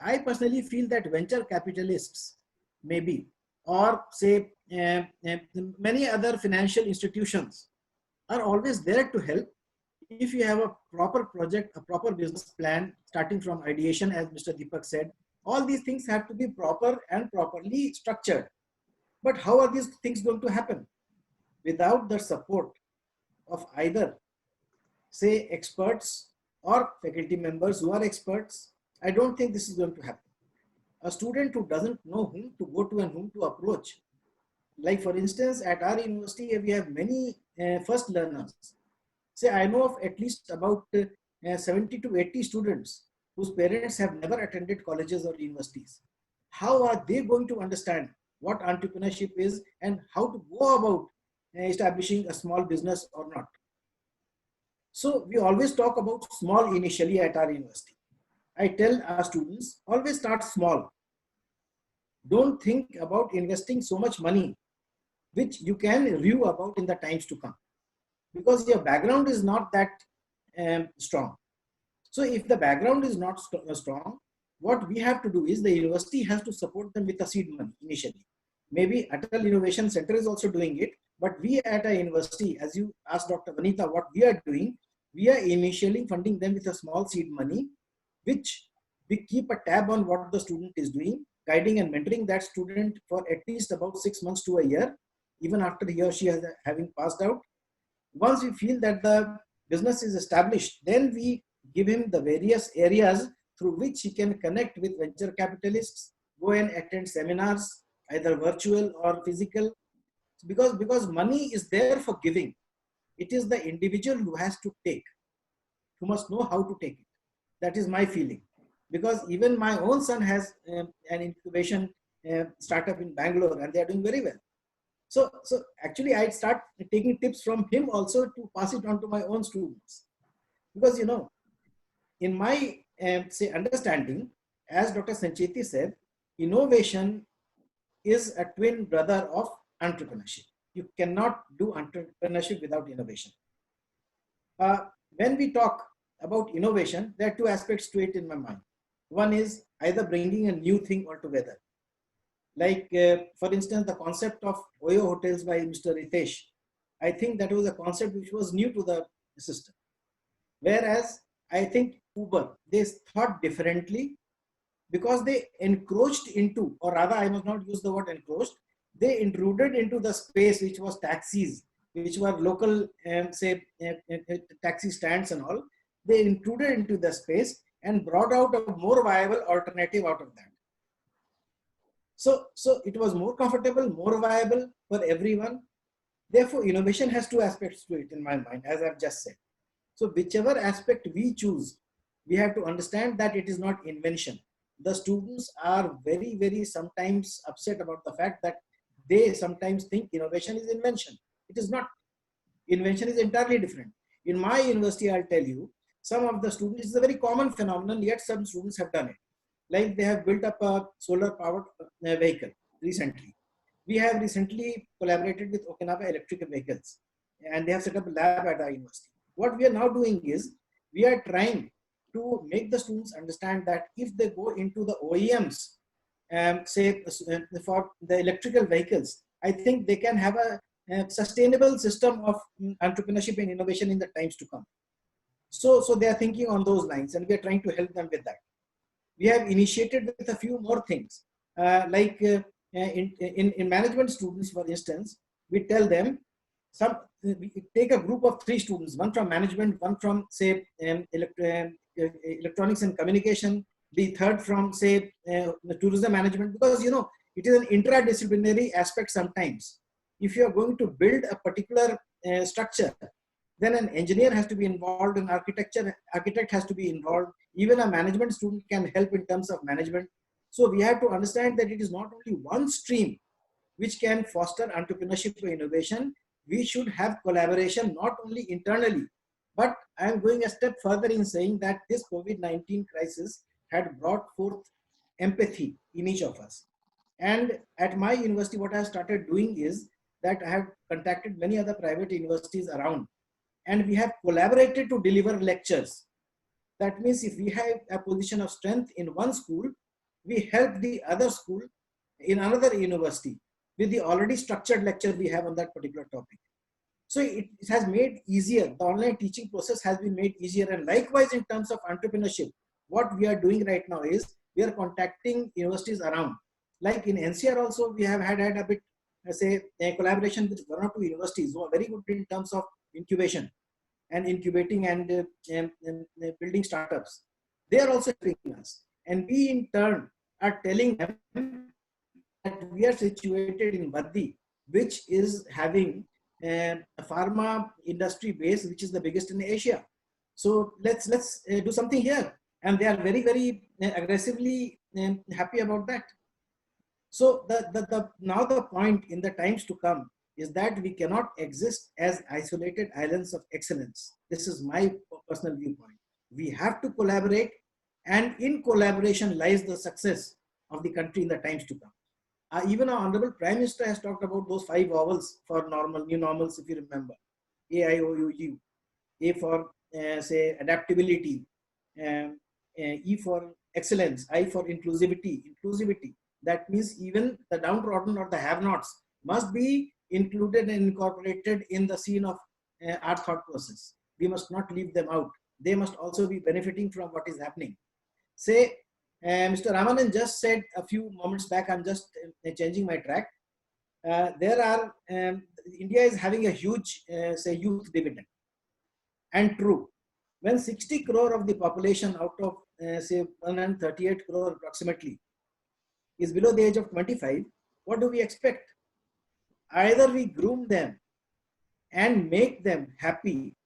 I personally feel that venture capitalists, maybe, or say many other financial institutions are always there to help if you have a proper project, a proper business plan, starting from ideation, as Mr. Deepak said. All these things have to be proper and properly structured. But how are these things going to happen? Without the support of either, say, experts or faculty members who are experts, I don't think this is going to happen. A student who doesn't know whom to go to and whom to approach, like for instance, at our university, we have many first learners. Say, I know of at least about 70 to 80 students whose parents have never attended colleges or universities. How are they going to understand what entrepreneurship is and how to go about establishing a small business or not? So we always talk about small initially at our university. I tell our students, always start small. Don't think about investing so much money, which you can review about in the times to come, because your background is not that strong. So if the background is not strong, what we have to do is the university has to support them with a seed money initially. Maybe Atal Innovation Center is also doing it, but we at a university, as you asked Dr. Vanitha, what we are doing, we are initially funding them with a small seed money, which we keep a tab on what the student is doing, guiding and mentoring that student for at least about 6 months to a year, even after he or she has having passed out. Once we feel that the business is established, then we give him the various areas through which he can connect with venture capitalists, go and attend seminars, either virtual or physical, because money is there for giving. It is the individual who has to take, who must know how to take it. That is my feeling. Because even my own son has an incubation startup in Bangalore and they are doing very well. So actually I start taking tips from him also to pass it on to my own students. Because, you know, in my say understanding, as Dr. Sancheti said, innovation is a twin brother of entrepreneurship. You cannot do entrepreneurship without innovation. When we talk about innovation, there are two aspects to it in my mind. One is either bringing a new thing altogether. Like, for instance, the concept of Oyo hotels by Mr. Ritesh. I think that was a concept which was new to the system. Whereas I think Uber, they thought differently because they encroached into, or rather I must not use the word encroached, they intruded into the space which was taxis, which were local, taxi stands and all. They intruded into the space and brought out a more viable alternative out of that. So it was more comfortable, more viable for everyone. Therefore, innovation has two aspects to it in my mind, as I've just said. So whichever aspect we choose, we have to understand that it is not invention. The students are very, very sometimes upset about the fact that they sometimes think innovation is invention. It is not. Invention is entirely different. In my university, I'll tell you, some of the students, it's a very common phenomenon, yet some students have done it. Like they have built up a solar powered vehicle recently. We have recently collaborated with Okinawa Electric Vehicles, and they have set up a lab at our university. What we are now doing is we are trying to make the students understand that if they go into the OEMs, say for the electrical vehicles, I think they can have a sustainable system of entrepreneurship and innovation in the times to come. So they are thinking on those lines, and we are trying to help them with that. We have initiated with a few more things, in management students, for instance, we tell them, we take a group of 3 students, one from management, one from say electronics and communication, the third from say the tourism management, because you know it is an interdisciplinary aspect sometimes. If you are going to build a particular structure, then an engineer has to be involved, an architect has to be involved, even a management student can help in terms of management. So we have to understand that it is not only one stream which can foster entrepreneurship or innovation. We should have collaboration not only internally, but I am going a step further in saying that this COVID-19 crisis had brought forth empathy in each of us. And at my university, what I have started doing is that I have contacted many other private universities around, and we have collaborated to deliver lectures. That means if we have a position of strength in one school, we help the other school in another university with the already structured lecture we have on that particular topic. So it has made easier, the online teaching process has been made easier. And likewise, in terms of entrepreneurship, what we are doing right now is we are contacting universities around. Like in NCR also, we have had a bit, say, a collaboration with 1 or 2 universities who are very good in terms of incubation and incubating and building startups. They are also helping us. And we in turn are telling them that we are situated in Baddi, which is having a pharma industry base, which is the biggest in Asia. So let's do something here. And they are very, very aggressively happy about that. So now the point in the times to come is that we cannot exist as isolated islands of excellence. This is my personal viewpoint. We have to collaborate, and in collaboration lies the success of the country in the times to come. Even our Honorable Prime Minister has talked about those 5 vowels for new normals, if you remember. A, I, O, U, U. A for, say, adaptability. E for excellence. I for inclusivity. That means even the downtrodden or the have-nots must be included and incorporated in the scene of our thought process. We must not leave them out. They must also be benefiting from what is happening. Say, Mr. Ramanan just said a few moments back, I'm just changing my track. India is having a huge, say, youth dividend. And true, when 60 crore of the population out of, say, 138 crore approximately is below the age of 25, what do we expect? Either we groom them and make them happy.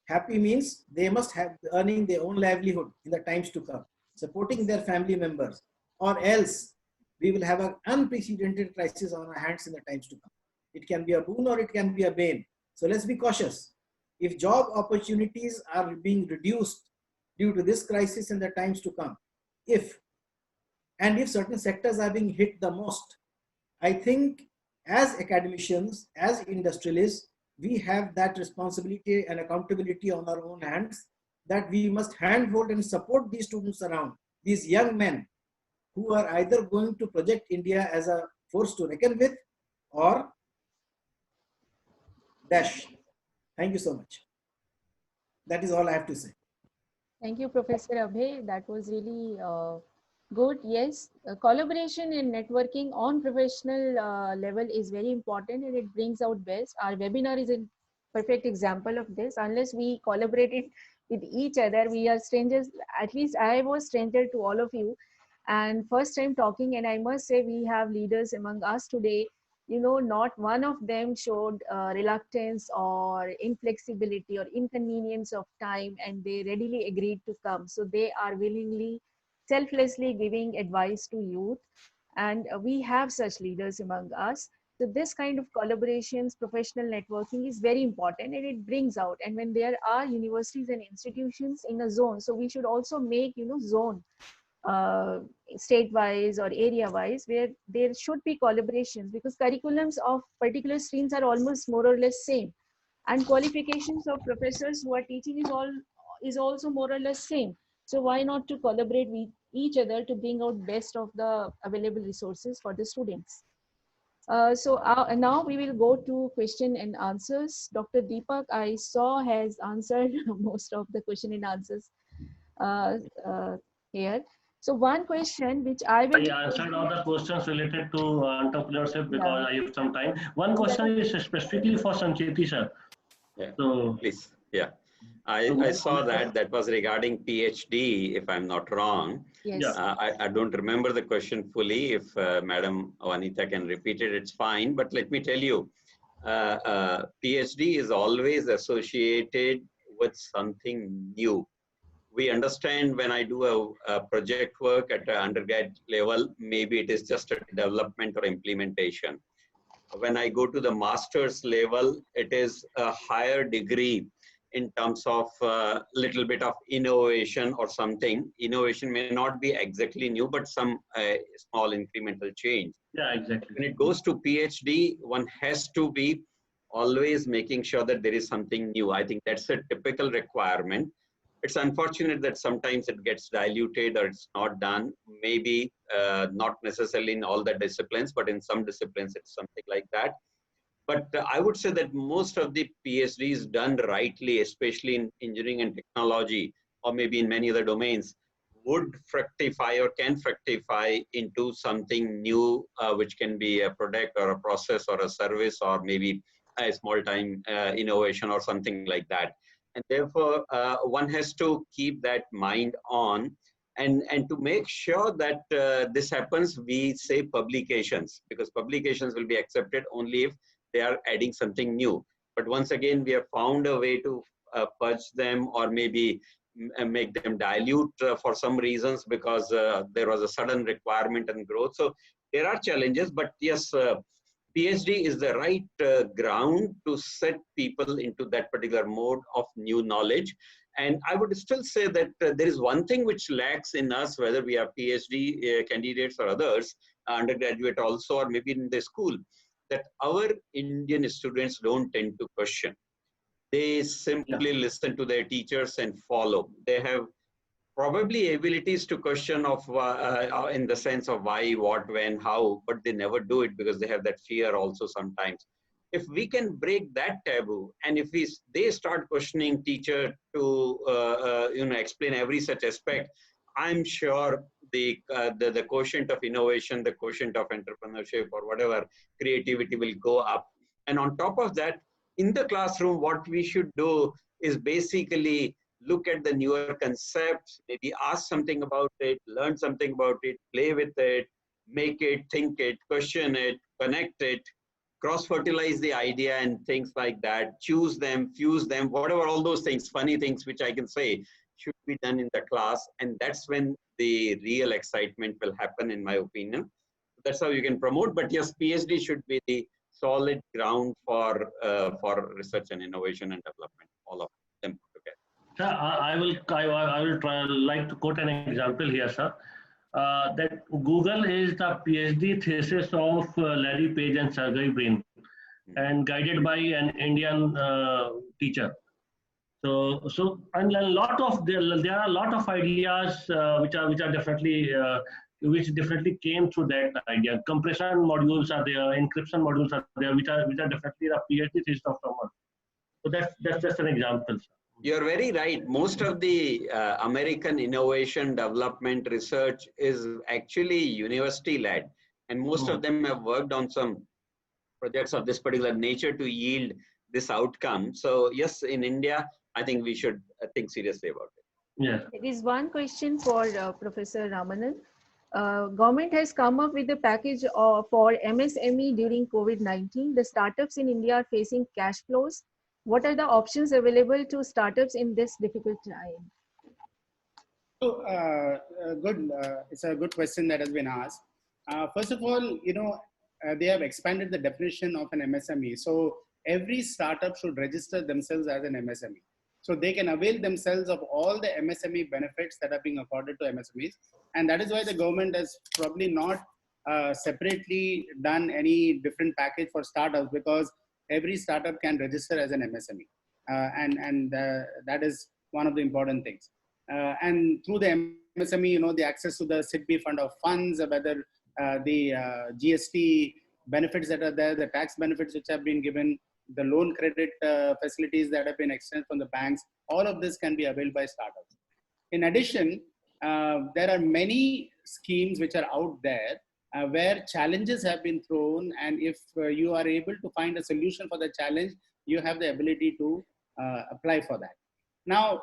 Happy means they must have earning their own livelihood in the times to come, supporting their family members, or else we will have an unprecedented crisis on our hands in the times to come. It can be a boon or it can be a bane. So let's be cautious. If job opportunities are being reduced due to this crisis in the times to come, if certain sectors are being hit the most, I think as academicians, as industrialists, we have that responsibility and accountability on our own hands, that we must handhold and support these students around, these young men who are either going to project India as a force to reckon with or dash. Thank you so much. That is all I have to say. Thank you, Professor Abhay. That was really good. Yes, collaboration and networking on professional level is very important, and it brings out best. Our webinar is a perfect example of this. Unless we collaborated with each other, we are strangers. At least I was stranger to all of you. and first time talking, and I must say we have leaders among us today. Not one of them showed reluctance or inflexibility or inconvenience of time, and they readily agreed to come. So they are willingly, selflessly giving advice to youth, and we have such leaders among us. So this kind of collaborations, professional networking is very important, and it brings out. And when there are universities and institutions in a zone, so we should also make zone, uh, state-wise or area-wise, where there should be collaborations, because curriculums of particular streams are almost more or less same, and qualifications of professors who are teaching is also more or less same. So why not to collaborate with each other to bring out best of the available resources for the students? Now we will go to question and answers. Dr. Deepak, I saw, has answered most of the question and answers uh, uh, here. So one question which I will I be answered all posing, the questions related to entrepreneurship yeah, because I have some time. One question is specifically for Sancheti sir. Yeah, So, please. Yeah. so I saw that was regarding PhD, if I'm not wrong. yeah. yes, I don't remember the question fully. If Madam Vanita can repeat it, it's fine. But let me tell you, PhD is always associated with something new. We understand when I do a project work at an undergrad level, maybe it is just a development or implementation. When I go to the master's level, it is a higher degree in terms of a little bit of innovation or something. Innovation may not be exactly new, but some small incremental change. Yeah, exactly. When it goes to PhD, one has to be always making sure that there is something new. I think that's a typical requirement. It's unfortunate that sometimes it gets diluted or it's not done. Maybe not necessarily in all the disciplines, but in some disciplines it's something like that. But I would say that most of the PhDs done rightly, especially in engineering and technology, or maybe in many other domains, would fructify or can fructify into something new, which can be a product or a process or a service, or maybe a small time innovation or something like that. And therefore, one has to keep that mind on. And to make sure that this happens, we say publications, because publications will be accepted only if they are adding something new. But once again, we have found a way to purge them, or maybe make them dilute for some reasons, because there was a sudden requirement and growth. So there are challenges, but yes, PhD is the right ground to set people into that particular mode of new knowledge. And I would still say that there is one thing which lacks in us, whether we are PhD candidates or others, undergraduate also, or maybe in the school, that our Indian students don't tend to question. They simply listen to their teachers and follow. They have probably abilities to question of in the sense of why, what, when, how, but they never do it because they have that fear also sometimes. If we can break that taboo, and if they start questioning teacher to explain every such aspect, I'm sure the quotient of innovation, the quotient of entrepreneurship or whatever creativity will go up. And on top of that, in the classroom, what we should do is basically look at the newer concepts, maybe ask something about it, learn something about it, play with it, make it, think it, question it, connect it, cross-fertilize the idea and things like that, choose them, fuse them, whatever, all those things, funny things which I can say, should be done in the class. And that's when the real excitement will happen, in my opinion. That's how you can promote. But yes, PhD should be the solid ground for research and innovation and development, all of them put together. Sir, I will try like to quote an example here, sir. That Google is the PhD thesis of Larry Page and Sergey Brin, and guided by an Indian teacher. So and a lot of there are a lot of ideas which are definitely which definitely came through that idea. Compression modules are there, encryption modules are there, which are definitely the PhD thesis of someone. So that's just an example, sir. You're very right. Most of the American innovation development research is actually university led, and most of them have worked on some projects of this particular nature to yield this outcome. So yes, in India, I think we should think seriously about it. Yeah. there is one question for Professor Ramanan. Government has come up with a package for MSME during COVID-19. The startups in India are facing cash flows. What are the options available to startups in this difficult time? So, good. It's a good question that has been asked. First of all, they have expanded the definition of an MSME. So every startup should register themselves as an MSME. So they can avail themselves of all the MSME benefits that are being accorded to MSMEs. And that is why the government has probably not separately done any different package for startups, because every startup can register as an MSME. That is one of the important things. And through the MSME, the access to the SIDBI fund of funds, whether the GST benefits that are there, the tax benefits which have been given, the loan credit facilities that have been extended from the banks, all of this can be availed by startups. In addition, there are many schemes which are out there where challenges have been thrown, and if you are able to find a solution for the challenge, you have the ability to apply for that. Now,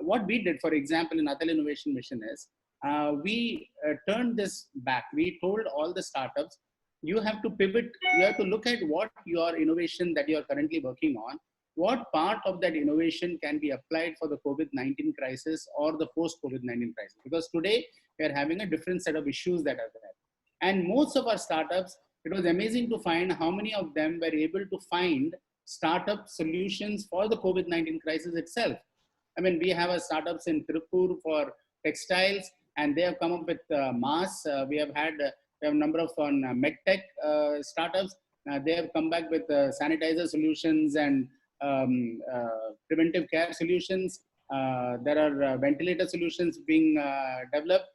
what we did, for example, in Atal Innovation Mission is, we turned this back. We told all the startups, you have to pivot, you have to look at what your innovation that you are currently working on, what part of that innovation can be applied for the COVID-19 crisis or the post-COVID-19 crisis. Because today, we are having a different set of issues that are there. And most of our startups, it was amazing to find how many of them were able to find startup solutions for the COVID-19 crisis itself. I mean, we have startups in Tirupur for textiles, and they have come up with masks. We have a number of medtech startups. They have come back with sanitizer solutions and preventive care solutions. There are ventilator solutions being developed.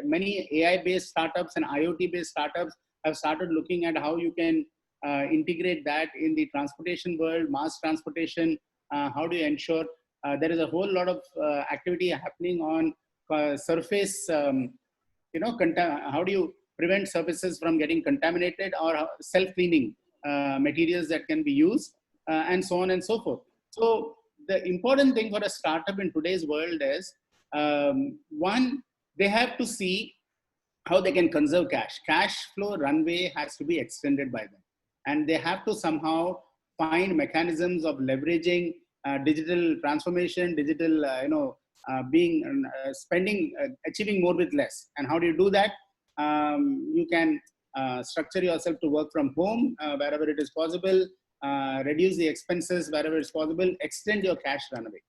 Many AI-based startups and IoT-based startups have started looking at how you can integrate that in the transportation world, mass transportation. How do you ensure there is a whole lot of activity happening on surface, how do you prevent surfaces from getting contaminated, or self-cleaning materials that can be used, and so on and so forth. So the important thing for a startup in today's world is, one, they have to see how they can conserve cash. Cash flow runway has to be extended by them. And they have to somehow find mechanisms of leveraging digital transformation, digital, achieving more with less. And how do you do that? You can structure yourself to work from home wherever it is possible, reduce the expenses wherever it's possible, extend your cash runway.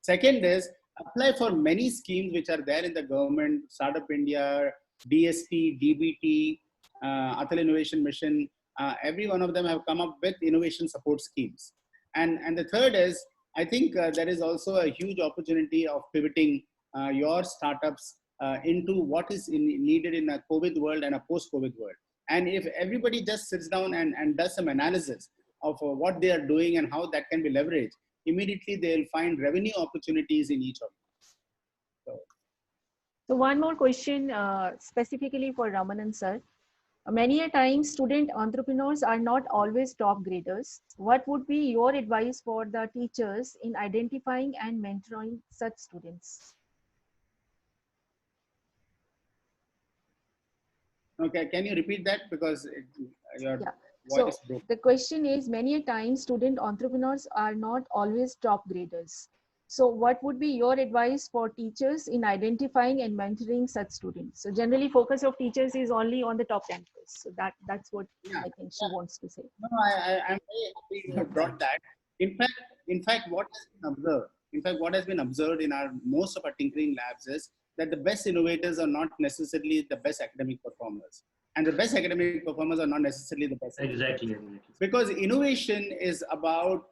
Second is, apply for many schemes which are there in the government, Startup India, DST, DBT, Atal Innovation Mission. Every one of them have come up with innovation support schemes. And the third is, I think there is also a huge opportunity of pivoting your startups into what is needed in a COVID world and a post-COVID world. And if everybody just sits down and does some analysis of what they are doing and how that can be leveraged, immediately they'll find revenue opportunities in each of them. So one more question specifically for Ramanan sir. Many a times student entrepreneurs are not always top graders. What would be your advice for the teachers in identifying and mentoring such students? Okay, can you repeat that? Because your voice broke. The question is, many a times student entrepreneurs are not always top graders. So what would be your advice for teachers in identifying and mentoring such students? So generally focus of teachers is only on the top campus. So that's what I think she wants to say. No, I'm very happy you have brought that. In fact, what has been observed in most of our tinkering labs is that the best innovators are not necessarily the best academic performers. And the best academic performers are not necessarily the best. Exactly. Because innovation is about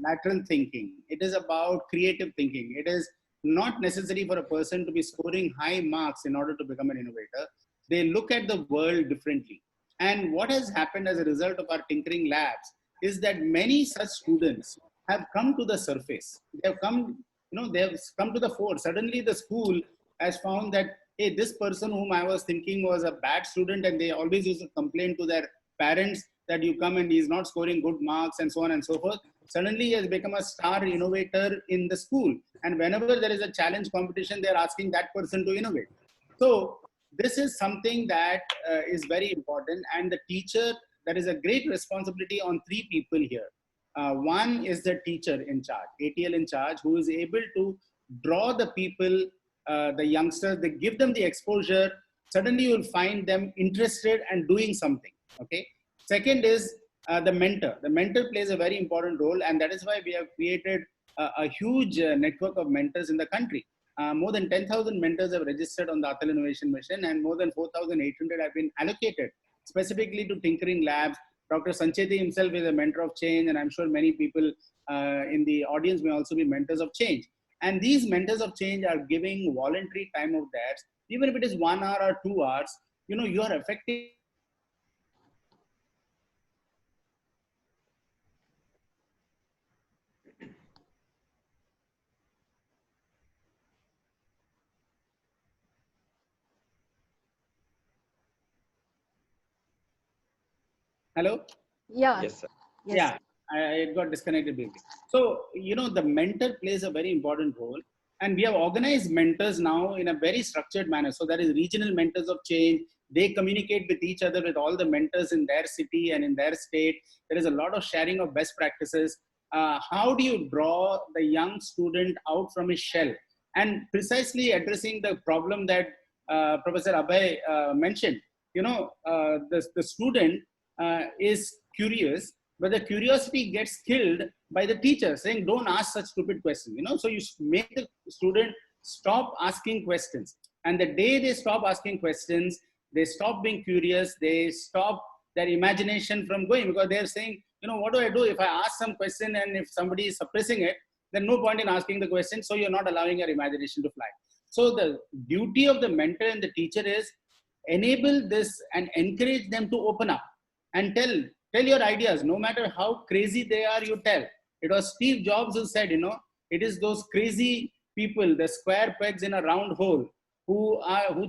lateral thinking. It is about creative thinking. It is not necessary for a person to be scoring high marks in order to become an innovator. They look at the world differently. And what has happened as a result of our tinkering labs is that many such students have come to the surface. They have come to the fore. Suddenly the school has found that, hey, this person whom I was thinking was a bad student, and they always used to complain to their parents that you come and he's not scoring good marks and so on and so forth. Suddenly he has become a star innovator in the school. And whenever there is a challenge competition, they're asking that person to innovate. So this is something that is very important. And the teacher, there is a great responsibility on three people here. One is the teacher in charge, ATL in charge, who is able to draw the people, the youngsters, they give them the exposure. Suddenly you will find them interested and doing something. Okay. Second is the mentor. The mentor plays a very important role, and that is why we have created a huge network of mentors in the country. More than 10,000 mentors have registered on the Atal Innovation Mission, and more than 4,800 have been allocated specifically to tinkering labs. Dr. Sancheti himself is a mentor of change, and I'm sure many people in the audience may also be mentors of change. And these mentors of change are giving voluntary time of theirs, even if it is 1 hour or 2 hours. You know, you are affecting. Hello? Yeah. Yes, sir. Yes. Yeah, it got disconnected briefly. So, you know, the mentor plays a very important role. And we have organized mentors now in a very structured manner. So there is regional mentors of change. They communicate with each other, with all the mentors in their city and in their state. There is a lot of sharing of best practices. How do you draw the young student out from his shell? And precisely addressing the problem that Professor Abhay mentioned, you know, the student is curious, but the curiosity gets killed by the teacher saying, don't ask such stupid questions, you know. So you make the student stop asking questions. And the day they stop asking questions, they stop being curious, they stop their imagination from going, because they're saying, you know, what do I do if I ask some question and if somebody is suppressing it, then no point in asking the question. So you're not allowing your imagination to fly. So the duty of the mentor and the teacher is enable this and encourage them to open up and tell your ideas. No matter how crazy they are, you tell. It was Steve Jobs who said, you know, it is those crazy people, the square pegs in a round hole, who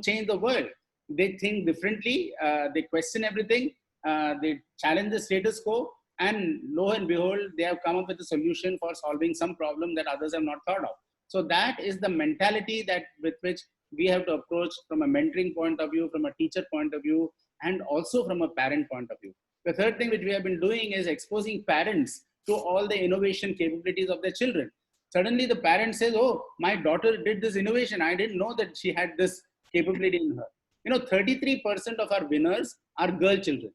change the world. They think differently, they question everything, they challenge the status quo, and lo and behold, they have come up with a solution for solving some problem that others have not thought of. So that is the mentality that with which we have to approach from a mentoring point of view, from a teacher point of view, and also from a parent point of view. The third thing which we have been doing is exposing parents to all the innovation capabilities of their children. Suddenly the parent says, oh, my daughter did this innovation. I didn't know that she had this capability in her. You know, 33% of our winners are girl children.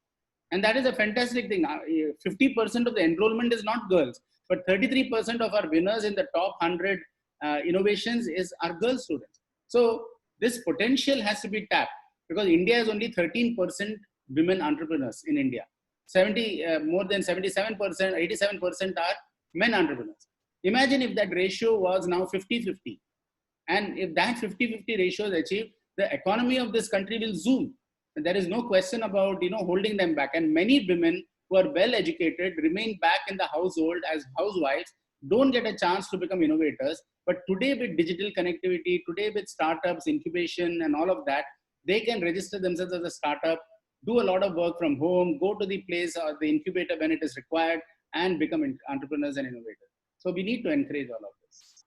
And that is a fantastic thing. 50% of the enrollment is not girls, but 33% of our winners in the top 100 innovations are girl students. So this potential has to be tapped, because India is only 13% women entrepreneurs in India. More than 77%, 87% are men entrepreneurs. Imagine if that ratio was now 50-50. And if that 50-50 ratio is achieved, the economy of this country will zoom. And there is no question about, you know, holding them back. And many women who are well educated remain back in the household as housewives, don't get a chance to become innovators. But today with digital connectivity, today with startups, incubation and all of that, they can register themselves as a startup, do a lot of work from home, go to the place or the incubator when it is required, and become entrepreneurs and innovators. So we need to encourage all of this.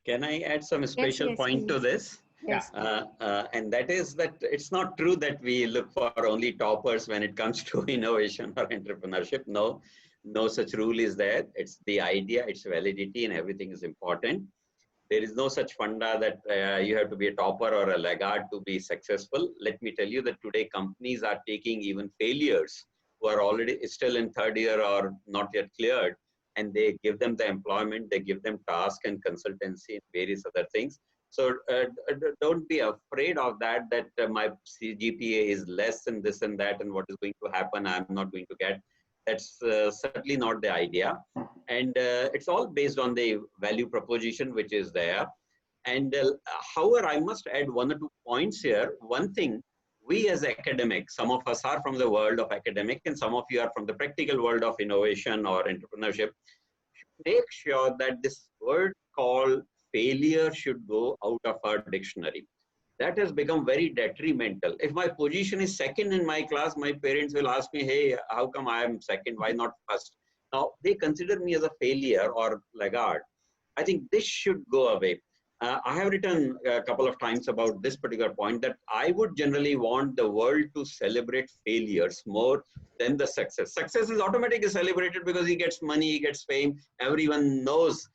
Can I add some special yes, point to please. this? Yes. And that is that it's not true that we look for only toppers when it comes to innovation or entrepreneurship. No, no such rule is there. It's the idea, its validity, and everything is important. There is no such funda that you have to be a topper or a laggard to be successful. Let me tell you that today companies are taking even failures who are already still in third year or not yet cleared, and they give them the employment, they give them task and consultancy and various other things. So don't be afraid of that my GPA is less and this and that, and what is going to happen, I'm not going to get. That's certainly not the idea. And it's all based on the value proposition which is there. And however, I must add one or two points here. One thing, we as academics, some of us are from the world of academic and some of you are from the practical world of innovation or entrepreneurship. Make sure that this word called failure should go out of our dictionary. That has become very detrimental. If my position is second in my class, my parents will ask me, hey, how come I am second? Why not first? Now, they consider me as a failure or laggard. I think this should go away. I have written a couple of times about this particular point, that I would generally want the world to celebrate failures more than the success. Success is automatically celebrated because he gets money, he gets fame. Everyone knows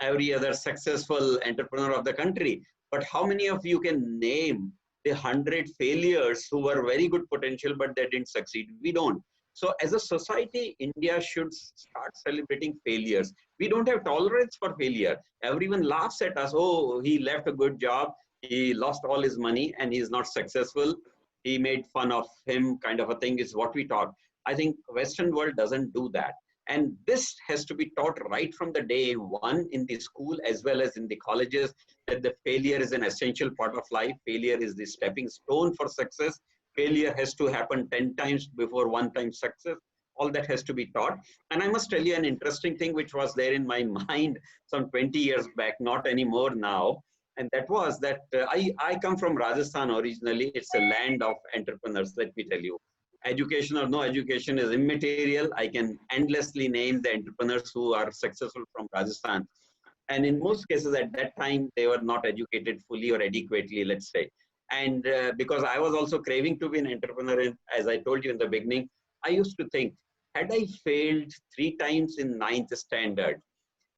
every other successful entrepreneur of the country. But how many of you can name the 100 failures who were very good potential, but they didn't succeed? We don't. So as a society, India should start celebrating failures. We don't have tolerance for failure. Everyone laughs at us. Oh, he left a good job. He lost all his money and he's not successful. He made fun of him, kind of a thing is what we talk. I think Western world doesn't do that. And this has to be taught right from the day one in the school as well as in the colleges, that the failure is an essential part of life. Failure is the stepping stone for success. Failure has to happen 10 times before one time success. All that has to be taught. And I must tell you an interesting thing which was there in my mind some 20 years back, not anymore now. And that was that I come from Rajasthan originally. It's a land of entrepreneurs, let me tell you. Education or no education is immaterial. I can endlessly name the entrepreneurs who are successful from Rajasthan. And in most cases at that time, they were not educated fully or adequately, let's say. And because I was also craving to be an entrepreneur, as I told you in the beginning, I used to think, had I failed 3 times in 9th standard,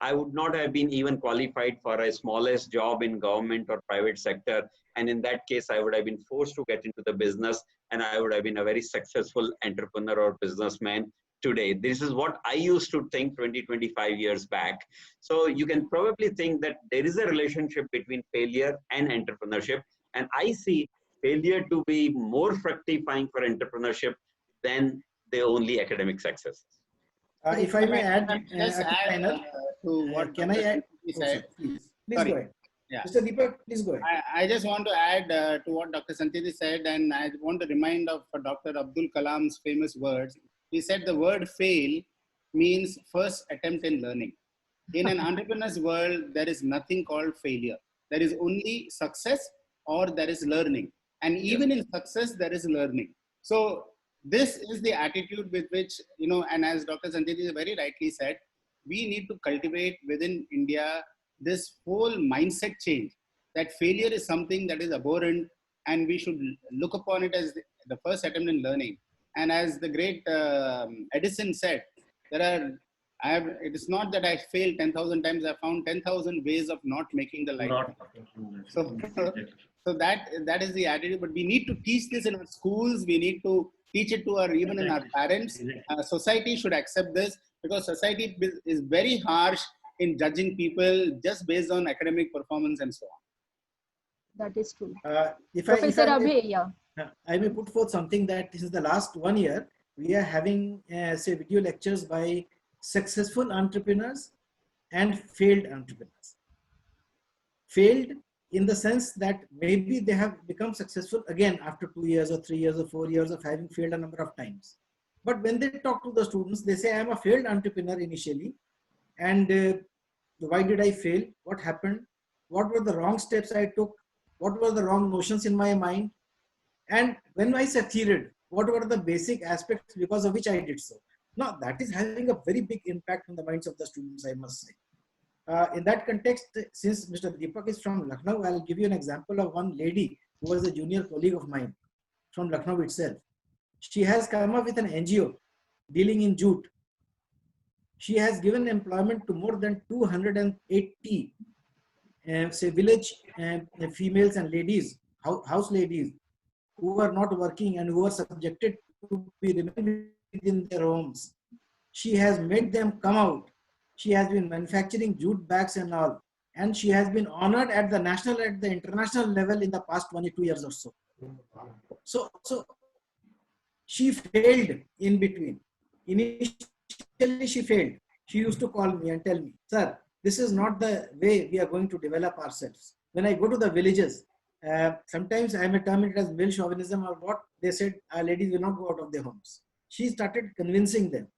I would not have been even qualified for a smallest job in government or private sector. And in that case, I would have been forced to get into the business, and I would have been a very successful entrepreneur or businessman today. This is what I used to think 20, 25 years back. So you can probably think that there is a relationship between failure and entrepreneurship. And I see failure to be more fructifying for entrepreneurship than the only academic success. If I may add, just add to what can I add? he said. Please Sorry. go ahead. Yeah. Mr. Deepak, please go ahead. I just want to add to what Dr. Sancheti said, and I want to remind of Dr. Abdul Kalam's famous words. He said the word fail means first attempt in learning. In an entrepreneur's world, there is nothing called failure. There is only success or there is learning. And even in success, there is learning. So this is the attitude with which, and as Dr. Sancheti very rightly said, we need to cultivate within India this whole mindset change, that failure is something that is abhorrent and we should look upon it as the first attempt in learning. And as the great Edison said, it is not that I failed 10,000 times, I found 10,000 ways of not making the light. So that is the attitude, but we need to teach this in our schools. We need to teach it to even in our parents. Society should accept this, because society is very harsh in judging people just based on academic performance and so on. That is true. Professor Abhay, yeah. I may put forth something that this is the last 1 year, we are having say video lectures by successful entrepreneurs and failed entrepreneurs. Failed in the sense that maybe they have become successful again after 2 years or 3 years or 4 years of having failed a number of times. But when they talk to the students, they say, I am a failed entrepreneur initially. And why did I fail? What happened? What were the wrong steps I took? What were the wrong notions in my mind? And when I succeeded, what were the basic aspects because of which I did so? Now, that is having a very big impact on the minds of the students, I must say. In that context, since Mr. Deepak is from Lucknow, I'll give you an example of one lady who was a junior colleague of mine from Lucknow itself. She has come up with an NGO dealing in jute. She has given employment to more than 280 say village females and ladies, house ladies, who are not working and who are subjected to be remain within their homes. She has made them come out. She has been manufacturing jute bags and all, and she has been honored at the national, at the international level in the past 22 years or so. So she failed in between. Initially she failed. She used to call me and tell me, sir, this is not the way we are going to develop ourselves. When I go to the villages, sometimes I may term it as male chauvinism or what, they said, ladies will not go out of their homes. She started convincing them,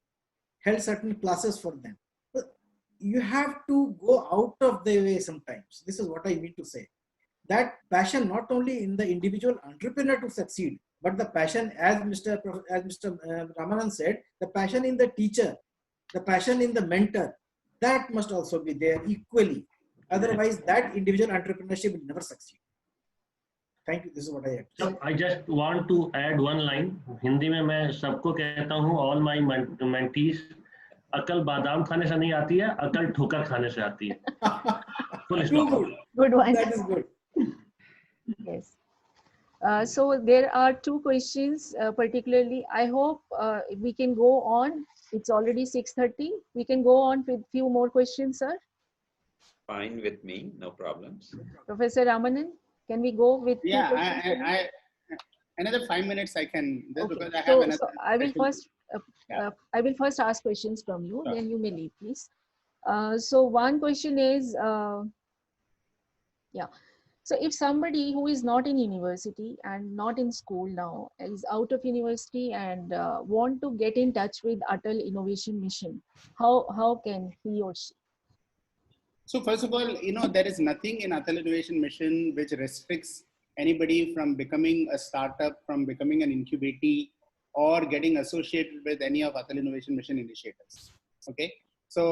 held certain classes for them. But you have to go out of the way sometimes. This is what I mean to say. That passion not only in the individual entrepreneur to succeed, but the passion, as Mr. Ramanand said, the passion in the teacher, the passion in the mentor, that must also be there equally. Otherwise, that individual entrepreneurship will never succeed. Thank you. This is what I have to say. So I just want to add one line. Hindi में मैं सबको कहता हूँ, all my mentees, अकल बादाम खाने से नहीं आती है, अकल ठोकर खाने से आती है. Full Too stop. good. Good one. That is good. Yes. So there are two questions, particularly. I hope we can go on. It's already 6:30. We can go on with few more questions, sir. Fine with me, no problems. Professor Ramanan, can we go with two Yeah, questions? I another 5 minutes I can, just Okay. because I have So another. I will first Yeah. I will first ask questions from you, Sure. then you may leave, please. So one question is, yeah. So if somebody who is not in university and not in school now is out of university and want to get in touch with Atal Innovation Mission, how can he or she? So first of all, there is nothing in Atal Innovation Mission which restricts anybody from becoming a startup, from becoming an incubatee, or getting associated with any of Atal Innovation Mission initiatives. Okay. So,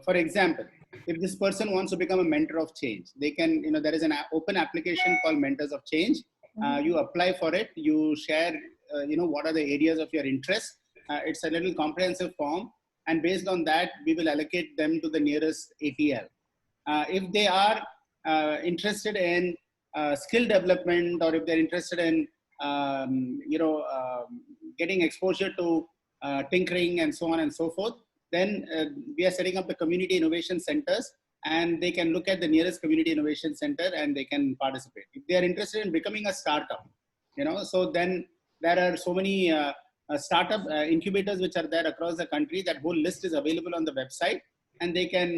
for example, if this person wants to become a mentor of change, they can, there is an open application called Mentors of Change. You apply for it, you share, what are the areas of your interest. It's a little comprehensive form. And based on that, we will allocate them to the nearest ATL. If they are interested in skill development, or if they're interested in, getting exposure to tinkering and so on and so forth, then we are setting up the community innovation centers, and they can look at the nearest community innovation center and they can participate. If they are interested in becoming a startup, so then there are so many startup incubators which are there across the country. That whole list is available on the website, and they can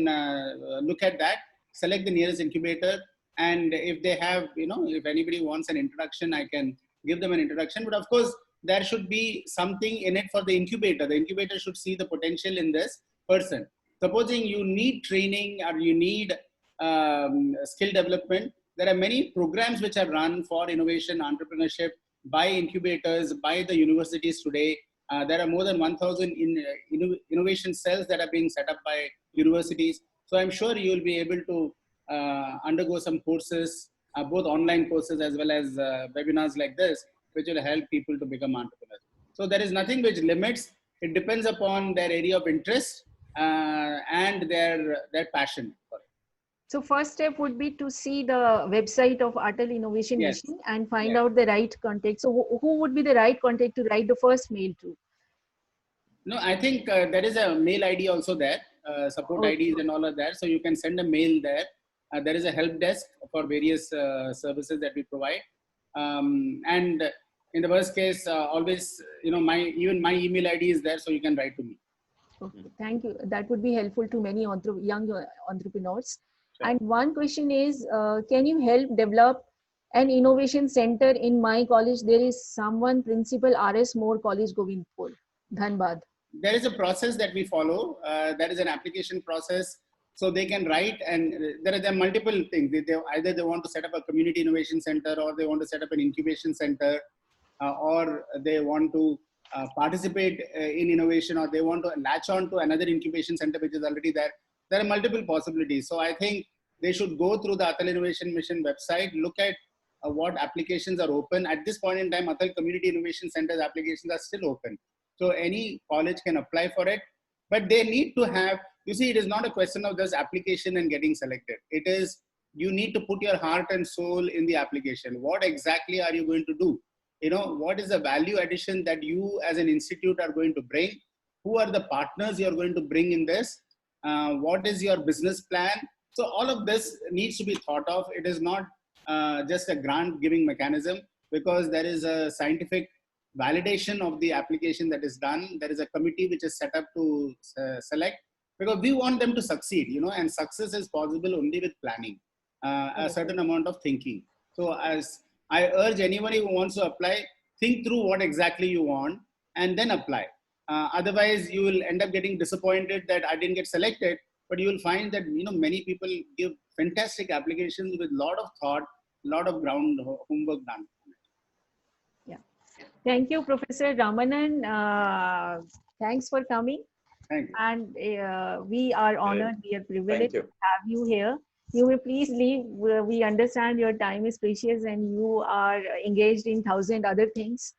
look at that, select the nearest incubator, and if they have, if anybody wants an introduction, I can give them an introduction. But of course, there should be something in it for the incubator. The incubator should see the potential in this person. Supposing you need training or you need skill development, there are many programs which are run for innovation, entrepreneurship by incubators, by the universities today. There are more than 1,000 innovation cells that are being set up by universities. So I'm sure you will be able to undergo some courses, both online courses as well as webinars like this, which will help people to become entrepreneurs. So there is nothing which limits. It depends upon their area of interest and their passion for it. So first step would be to see the website of Atal Innovation Yes. Mission and find Yes. out the right contact. So who would be the right contact to write the first mail to? No, I think there is a mail ID also there, support IDs and all of that. So you can send a mail there. There is a help desk for various services that we provide. And in the worst case, always, even my email ID is there, so you can write to me. Okay, thank you. That would be helpful to many young entrepreneurs. Sure. And one question is, can you help develop an innovation center in my college? There is someone, Principal R.S. Moore College, Govindpur, Dhanbad. There is a process that we follow. There is an application process. So they can write, and there are multiple things. Either they want to set up a community innovation center, or they want to set up an incubation center, or they want to participate in innovation, or they want to latch on to another incubation center which is already there. There are multiple possibilities. So I think they should go through the Atal Innovation Mission website, look at what applications are open. At this point in time, Atal Community Innovation Center's applications are still open. So any college can apply for it, but they need to have, you see, it is not a question of just application and getting selected. It is, you need to put your heart and soul in the application. What exactly are you going to do? What is the value addition that you as an institute are going to bring? Who are the partners you're going to bring in this? What is your business plan? So all of this needs to be thought of. It is not just a grant giving mechanism, because there is a scientific validation of the application that is done. There is a committee which is set up to select, because we want them to succeed, and success is possible only with planning, a certain amount of thinking. So as I urge anybody who wants to apply, think through what exactly you want and then apply. Otherwise, you will end up getting disappointed that I didn't get selected, but you will find that, many people give fantastic applications with a lot of thought, a lot of ground homework done. Yeah. Thank you, Professor Ramanan. Thanks for coming. Thank you. And we are honored, we are privileged to have you here. You may please leave. We understand your time is precious and you are engaged in 1,000 other things.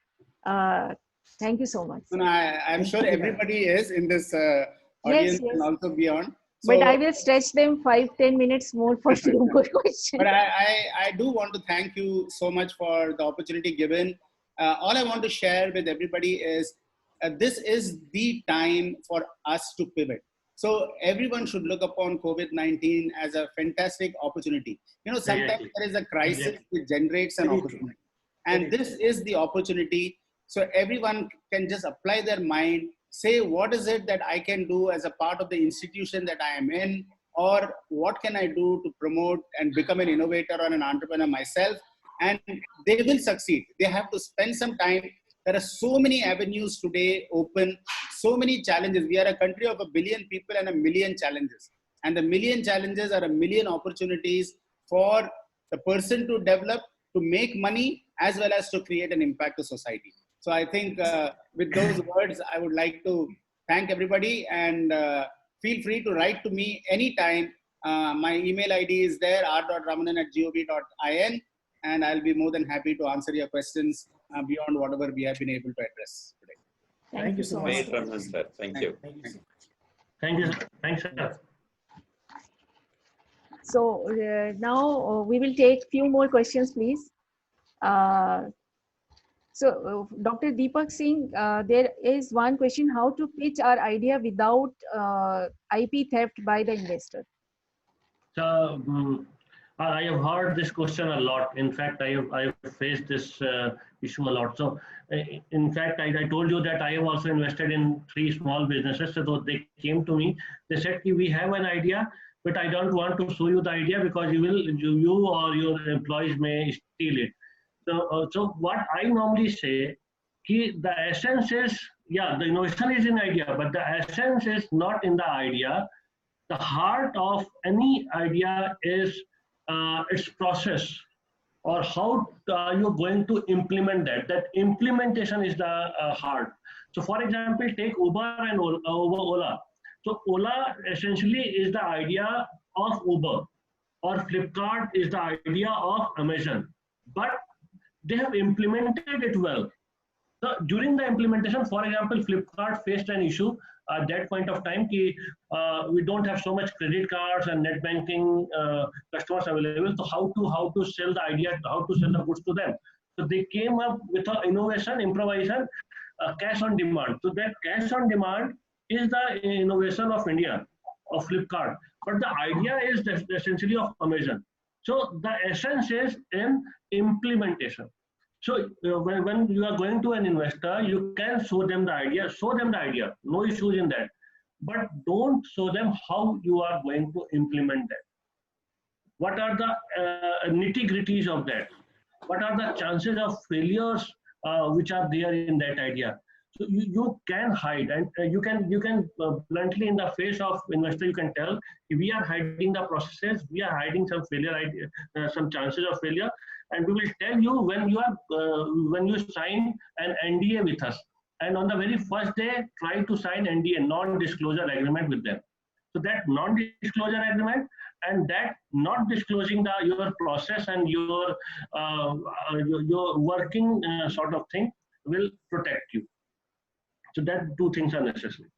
Thank you so much. No, I'm sure everybody is in this Yes, audience and yes. also beyond. But So, I will stretch them 5-10 minutes more for few more questions. but I do want to thank you so much for the opportunity given. All I want to share with everybody is this is the time for us to pivot. So everyone should look upon COVID-19 as a fantastic opportunity. You know, sometimes Exactly. there is a crisis Exactly. which generates an Very true. opportunity. And this is the opportunity. So everyone can just apply their mind, say, what is it that I can do as a part of the institution that I am in? Or what can I do to promote and become an innovator or an entrepreneur myself? And they will succeed. They have to spend some time. There are so many avenues today open, so many challenges. We are a country of 1 billion people and 1 million challenges. And the million challenges are 1 million opportunities for the person to develop, to make money, as well as to create an impact to society. So I think with those words, I would like to thank everybody and feel free to write to me anytime. My email ID is there, r.ramanan@gov.in, and I'll be more than happy to answer your questions beyond whatever we have been able to address today. Thank you so much. Great, Ramanan sir. Thank you. Thank you so much. Thank you. Thanks, sir. So now we will take few more questions, please. Dr. Deepak Singh, there is one question: how to pitch our idea without IP theft by the investor? So I have heard this question a lot. In fact, I have faced this issue a lot. So in fact, I told you that I have also invested in 3 small businesses. So they came to me. They said, we have an idea, but I don't want to show you the idea because you or your employees may steal it. So what I normally say, the essence is, yeah, the innovation is in idea, but the essence is not in the idea. The heart of any idea is its process, or how are you going to implement that. That implementation is the heart. So for example, take Uber and Ola. So Ola essentially is the idea of Uber, or Flipkart is the idea of Amazon, but they have implemented it well. So during the implementation, for example, Flipkart faced an issue at that point of time. We don't have so much credit cards and net banking customers available. So how to sell the idea, how to sell the goods to them. So they came up with an innovation, improvisation, cash on demand. So that cash on demand is the innovation of India, of Flipkart. But the idea is essentially of Amazon. So the essence is in implementation. So when you are going to an investor, you can show them the idea, no issues in that. But don't show them how you are going to implement that. What are the nitty-gritties of that? What are the chances of failures which are there in that idea? So you can hide, and you can bluntly in the face of investor, you can tell we are hiding the processes, we are hiding some failure, some chances of failure, and we will tell you when you sign an NDA with us, and on the very first day try to sign NDA, non-disclosure agreement with them. So that non-disclosure agreement and that not disclosing your process and your working sort of thing will protect you. So that 2 things are necessary.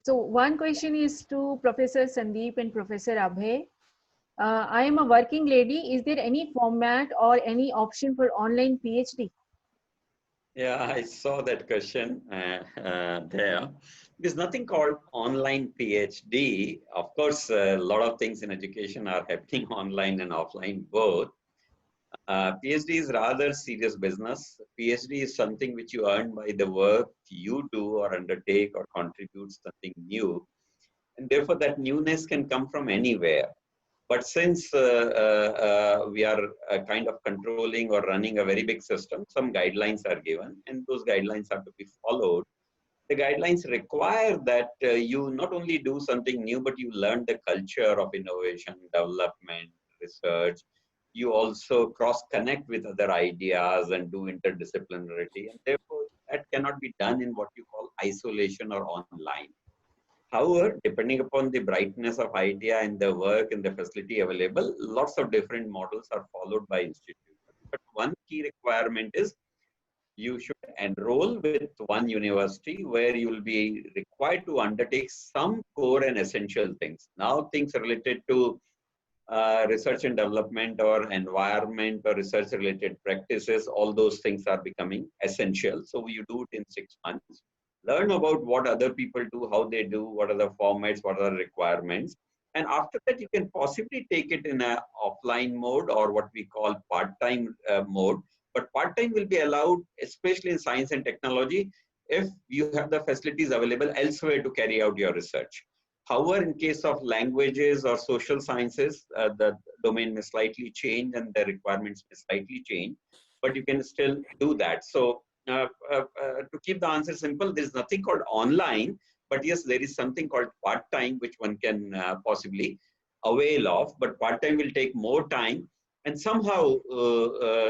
So one question is to Professor Sandeep and Professor Abhay. I am a working lady. Is there any format or any option for online PhD? Yeah, I saw that question there. There's nothing called online PhD. Of course, a lot of things in education are happening online and offline both. PhD is rather serious business. PhD is something which you earn by the work you do or undertake or contribute something new. And therefore, that newness can come from anywhere. But since we are kind of controlling or running a very big system, some guidelines are given, and those guidelines have to be followed. The guidelines require that you not only do something new, but you learn the culture of innovation, development, research. You also cross-connect with other ideas and do interdisciplinarity. And therefore, that cannot be done in what you call isolation or online. However, depending upon the brightness of idea and the work and the facility available, lots of different models are followed by institutions. But one key requirement is you should enroll with one university where you will be required to undertake some core and essential things. Now, things related to research and development or environment or research related practices, all those things are becoming essential. So you do it in 6 months. Learn about what other people do, how they do, what are the formats, what are the requirements. And after that, you can possibly take it in a offline mode or what we call part-time mode. But part-time will be allowed, especially in science and technology, if you have the facilities available elsewhere to carry out your research. However, in case of languages or social sciences, the domain may slightly change and the requirements may slightly change, but you can still do that. So to keep the answer simple, there's nothing called online, but yes, there is something called part-time, which one can possibly avail of, but part-time will take more time. And somehow,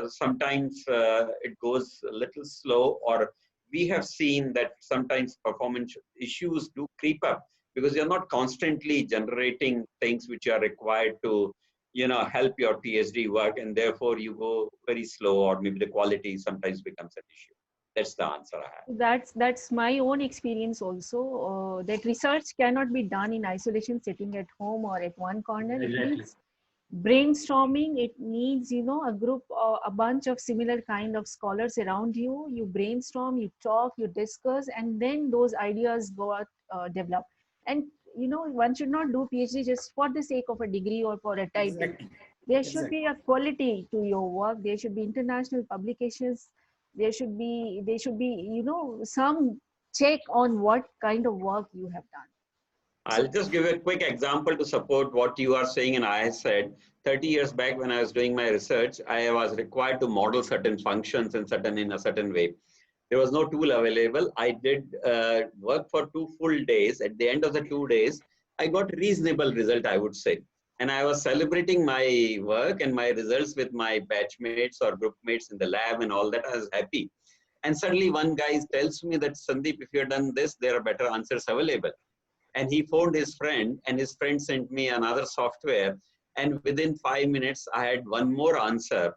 sometimes it goes a little slow, or we have seen that sometimes performance issues do creep up because you're not constantly generating things which are required to, help your PhD work, and therefore you go very slow, or maybe the quality sometimes becomes an issue. That's the answer I have. That's my own experience also. That research cannot be done in isolation, sitting at home or at one corner. Exactly. It needs brainstorming. It needs, a group, a bunch of similar kind of scholars around you. You brainstorm, you talk, you discuss, and then those ideas go out, develop. And one should not do PhD just for the sake of a degree or for a title. Exactly. There should be a quality to your work. There should be international publications. There should be some check on what kind of work you have done. I'll just give a quick example to support what you are saying and I said. 30 years back when I was doing my research, I was required to model certain functions in a certain way. There was no tool available. I did work for 2 full days. At the end of the 2 days, I got reasonable result, I would say. And I was celebrating my work and my results with my batchmates or group mates in the lab and all that. I was happy. And suddenly one guy tells me that, Sandeep, if you've done this, there are better answers available. And he phoned his friend, and his friend sent me another software. And within 5 minutes, I had one more answer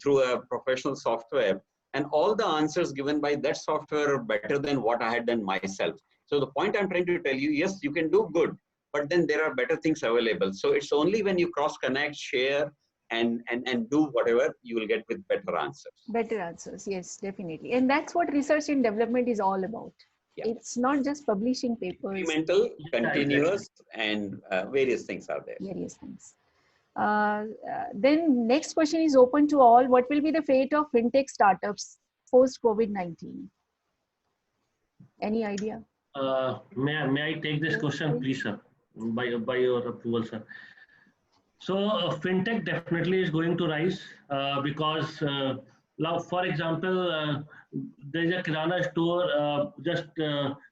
through a professional software. And all the answers given by that software are better than what I had done myself. So the point I'm trying to tell you, yes, you can do good, but then there are better things available. So it's only when you cross-connect, share, and do whatever, you will get with better answers. Better answers, yes, definitely. And that's what research and development is all about. Yeah. It's not just publishing papers. Experimental, continuous, and various things are there. Various things. Then next question is open to all. What will be the fate of fintech startups post COVID-19? Any idea? May I take this question, please, sir? By your approval, sir. So fintech definitely is going to rise because now, for example, there is a Kirana store just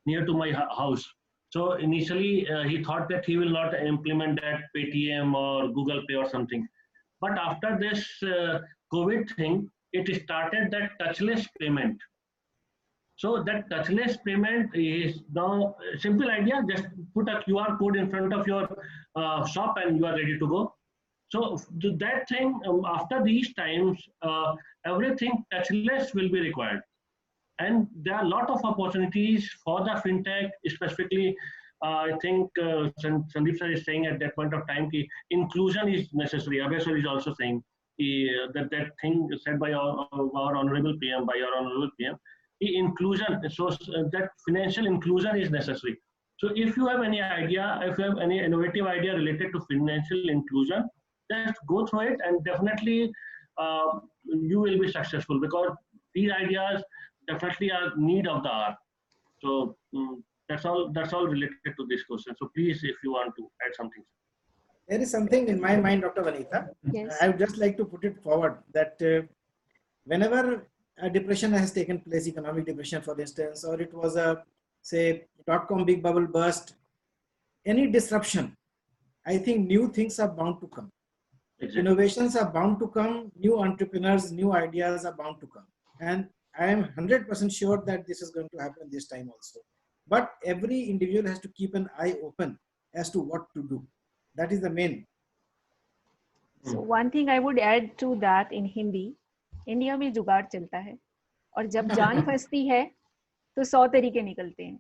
near to my house. So initially, he thought that he will not implement that Paytm or Google Pay or something. But after this COVID thing, it started that touchless payment. So that touchless payment is now a simple idea. Just put a QR code in front of your shop and you are ready to go. So that thing, after these times, everything touchless will be required. And there are a lot of opportunities for the fintech, specifically, I think Sandeep sir is saying at that point of time, inclusion is necessary. Abhay sir is also saying that thing said by our honorable PM, inclusion, so that financial inclusion is necessary. So if you have any idea, if you have any innovative idea related to financial inclusion, just go through it and definitely you will be successful, because these ideas definitely are need of the hour. So that's all related to this question. So please, if you want to add something. There is something in my mind, Dr. Vanitha. Yes. I would just like to put it forward that whenever a depression has taken place, economic depression, for instance, or it was a, say, .com big bubble burst, any disruption, I think new things are bound to come. Exactly. Innovations are bound to come, new entrepreneurs, new ideas are bound to come. And I am 100% sure that this is going to happen this time also. but every individual has to keep an eye open as to what to do. That is the main. So one thing I would add to that in Hindi, India में जुगाड़ चलता है और जब जान फंसती है तो 100 तरीके निकलते हैं।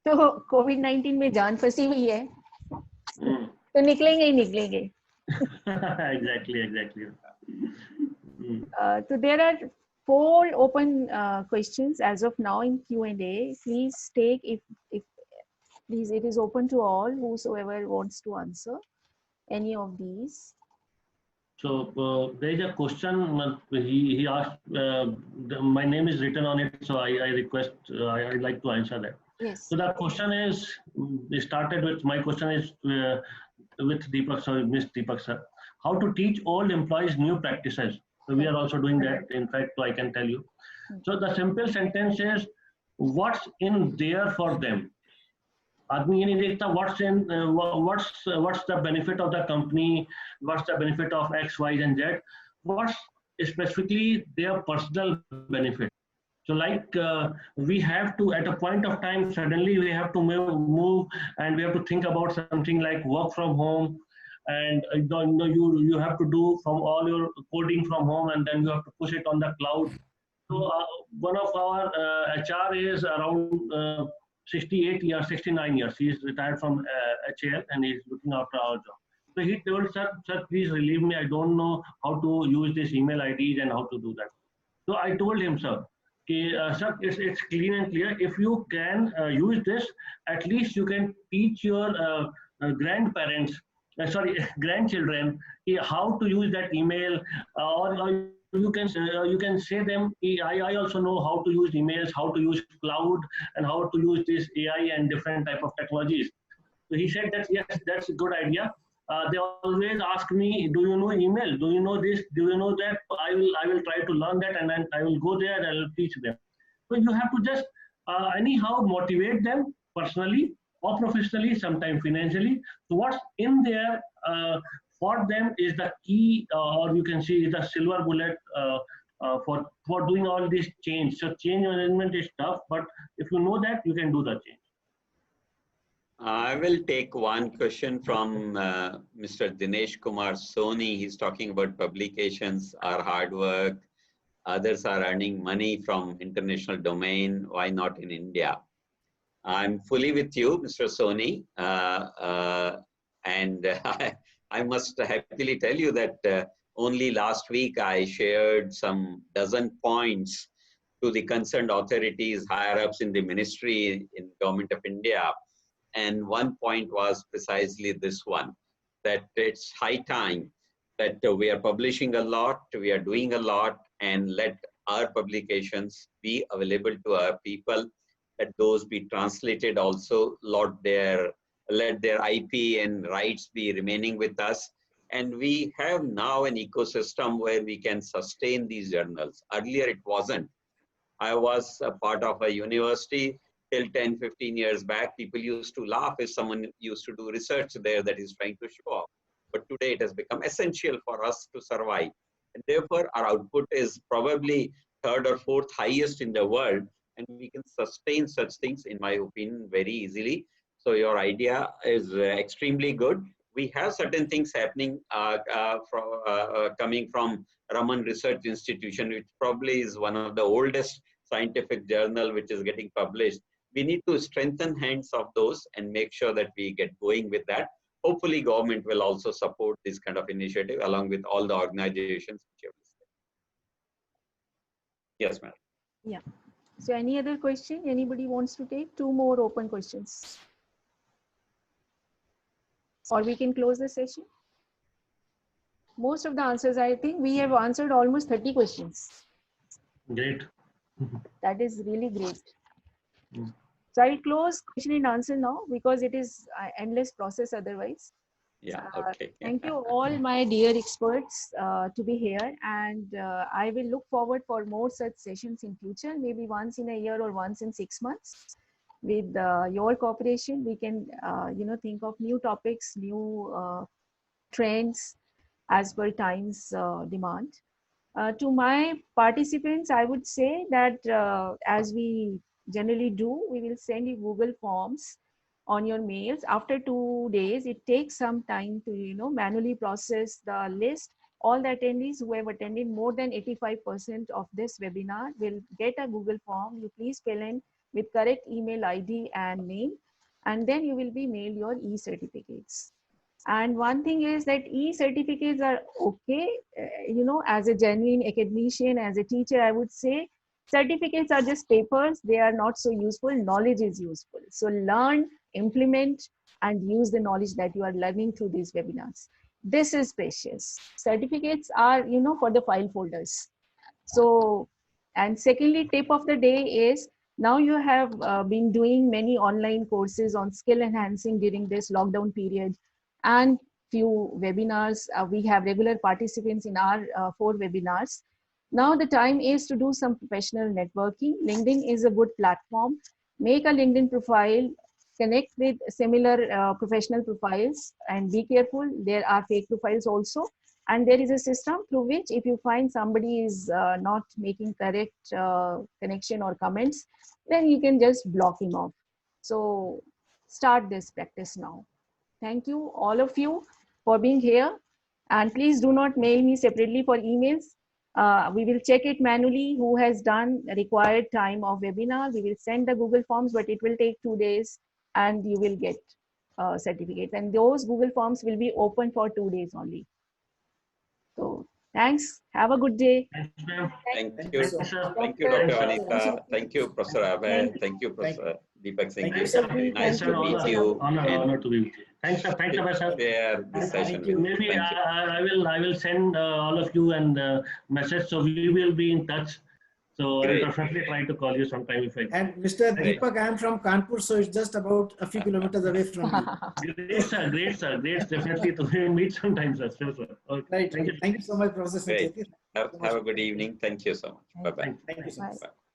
तो कोविड-19 में जान फंसी हुई है तो निकलेंगे ही निकलेंगे। Exactly. So there are 4 open questions as of now in Q&A. Please take if please, it is open to all whosoever wants to answer any of these. So there is a question. He asked. My name is written on it, so I request. I'd like to answer that. Yes. So the question is. Started with my question is with Deepak sir, Miss Deepak sir. How to teach old employees new practices? So we are also doing that. In fact, I can tell you. So the simple sentence is, what's in there for them? आदमी ये नहीं देखता what's the benefit of the company, what's the benefit of X, Y, and Z, what's specifically their personal benefit. So like we have to, at a point of time, suddenly we have to move and we have to think about something like work from home, and you have to do from all your coding from home, and then you have to push it on the cloud. So one of our HR is around 68 years, 69 years. He is retired from HAL and he is looking after our job. So he told, sir, please relieve me. I don't know how to use this email IDs and how to do that. So I told him, sir, sir, it's clean and clear. If you can use this, at least you can teach your grandparents, grandchildren, how to use that email, or you can say them, I also know how to use emails, how to use cloud, and how to use this AI and different type of technologies. So he said that yes, that's a good idea. They always ask me, do you know email? Do you know this? Do you know that? I will try to learn that, and then I will go there and I will teach them. So you have to just anyhow motivate them personally or professionally, sometimes financially. So what's in there for them is the key, or you can see the silver bullet for doing all this change. So change management is tough, but if you know that, you can do the change. I will take one question from Mr. Dinesh Kumar Soni. He's talking about publications are hard work. Others are earning money from international domain. Why not in India? I'm fully with you, Mr. Soni. And I must happily tell you that only last week I shared some dozen points to the concerned authorities, higher ups in the ministry in Government of India. And one point was precisely this one, that it's high time that we are publishing a lot, we are doing a lot, and let our publications be available to our people, let those be translated also, let their IP and rights be remaining with us. And we have now an ecosystem where we can sustain these journals. Earlier it wasn't. I was a part of a university till 10, 15 years back. People used to laugh if someone used to do research there that is trying to show off. But today it has become essential for us to survive. And therefore our output is probably third or fourth highest in the world. And we can sustain such things, in my opinion, very easily. So your idea is extremely good. We have certain things happening coming from Raman Research Institution, which probably is one of the oldest scientific journal which is getting published. We need to strengthen hands of those and make sure that we get going with that. Hopefully government will also support this kind of initiative along with all the organizations which you have listed. Yes, ma'am. Yeah. So any other question anybody wants to take? 2 more open questions. Or we can close the session. Most of the answers, I think we have answered almost 30 questions. Great. That is really great. So I will close question and answer now because it is an endless process otherwise. Yeah, okay. Thank you all my dear experts to be here, and I will look forward for more such sessions in future, maybe once in a year or once in 6 months. With your cooperation, we can think of new topics, new trends as per time's demand. To my participants, I would say that as we generally do, we will send you Google Forms on your mails. After 2 days, it takes some time to manually process the list. All the attendees who have attended more than 85% of this webinar will get a Google form. You please fill in with correct email ID and name, and then you will be mailed your e-certificates. And one thing is that e-certificates are okay, as a genuine academician, as a teacher, I would say certificates are just papers. They are not so useful. Knowledge is useful. So learn, implement, and use the knowledge that you are learning through these webinars. This is precious. Certificates are, for the file folders. So, and secondly, tip of the day is, now you have been doing many online courses on skill enhancing during this lockdown period, and few webinars. We have regular participants in our 4 webinars. Now the time is to do some professional networking. LinkedIn is a good platform. Make a LinkedIn profile, connect with similar professional profiles, and be careful, there are fake profiles also. And there is a system through which if you find somebody is not making correct connection or comments, then you can just block him off. So start this practice now. Thank you, all of you, for being here. And please do not mail me separately for emails. We will check it manually who has done required time of webinar. We will send the Google Forms, but it will take 2 days and you will get certificates. And those Google Forms will be open for 2 days only. So thanks. Have a good day. Thanks, ma'am. Thank you. so much. Thank you, Dr. Vanitha. Thank you, Professor Abhay. Thank you, Professor Deepak Singh. Thank you, sir. Nice to meet you. Honor to be with you. Thanks, sir. Thanks, sir. Share this session. Thank you. Maybe Thank you. I will send all of you and message, so we will be in touch. So I will Great. definitely try to call you sometime if I can. And Mr. Great. Deepak, I am from Kanpur, so it's just about a few kilometers away from you. Great, sir. Great, sir. Great. Definitely to meet sometime, sir. Sure, sir. Okay. Right. Thank you so much, Professor Great. Sancheti. Have a good evening. Thank you so much. Bye-bye. Thank you so much. Bye. Bye.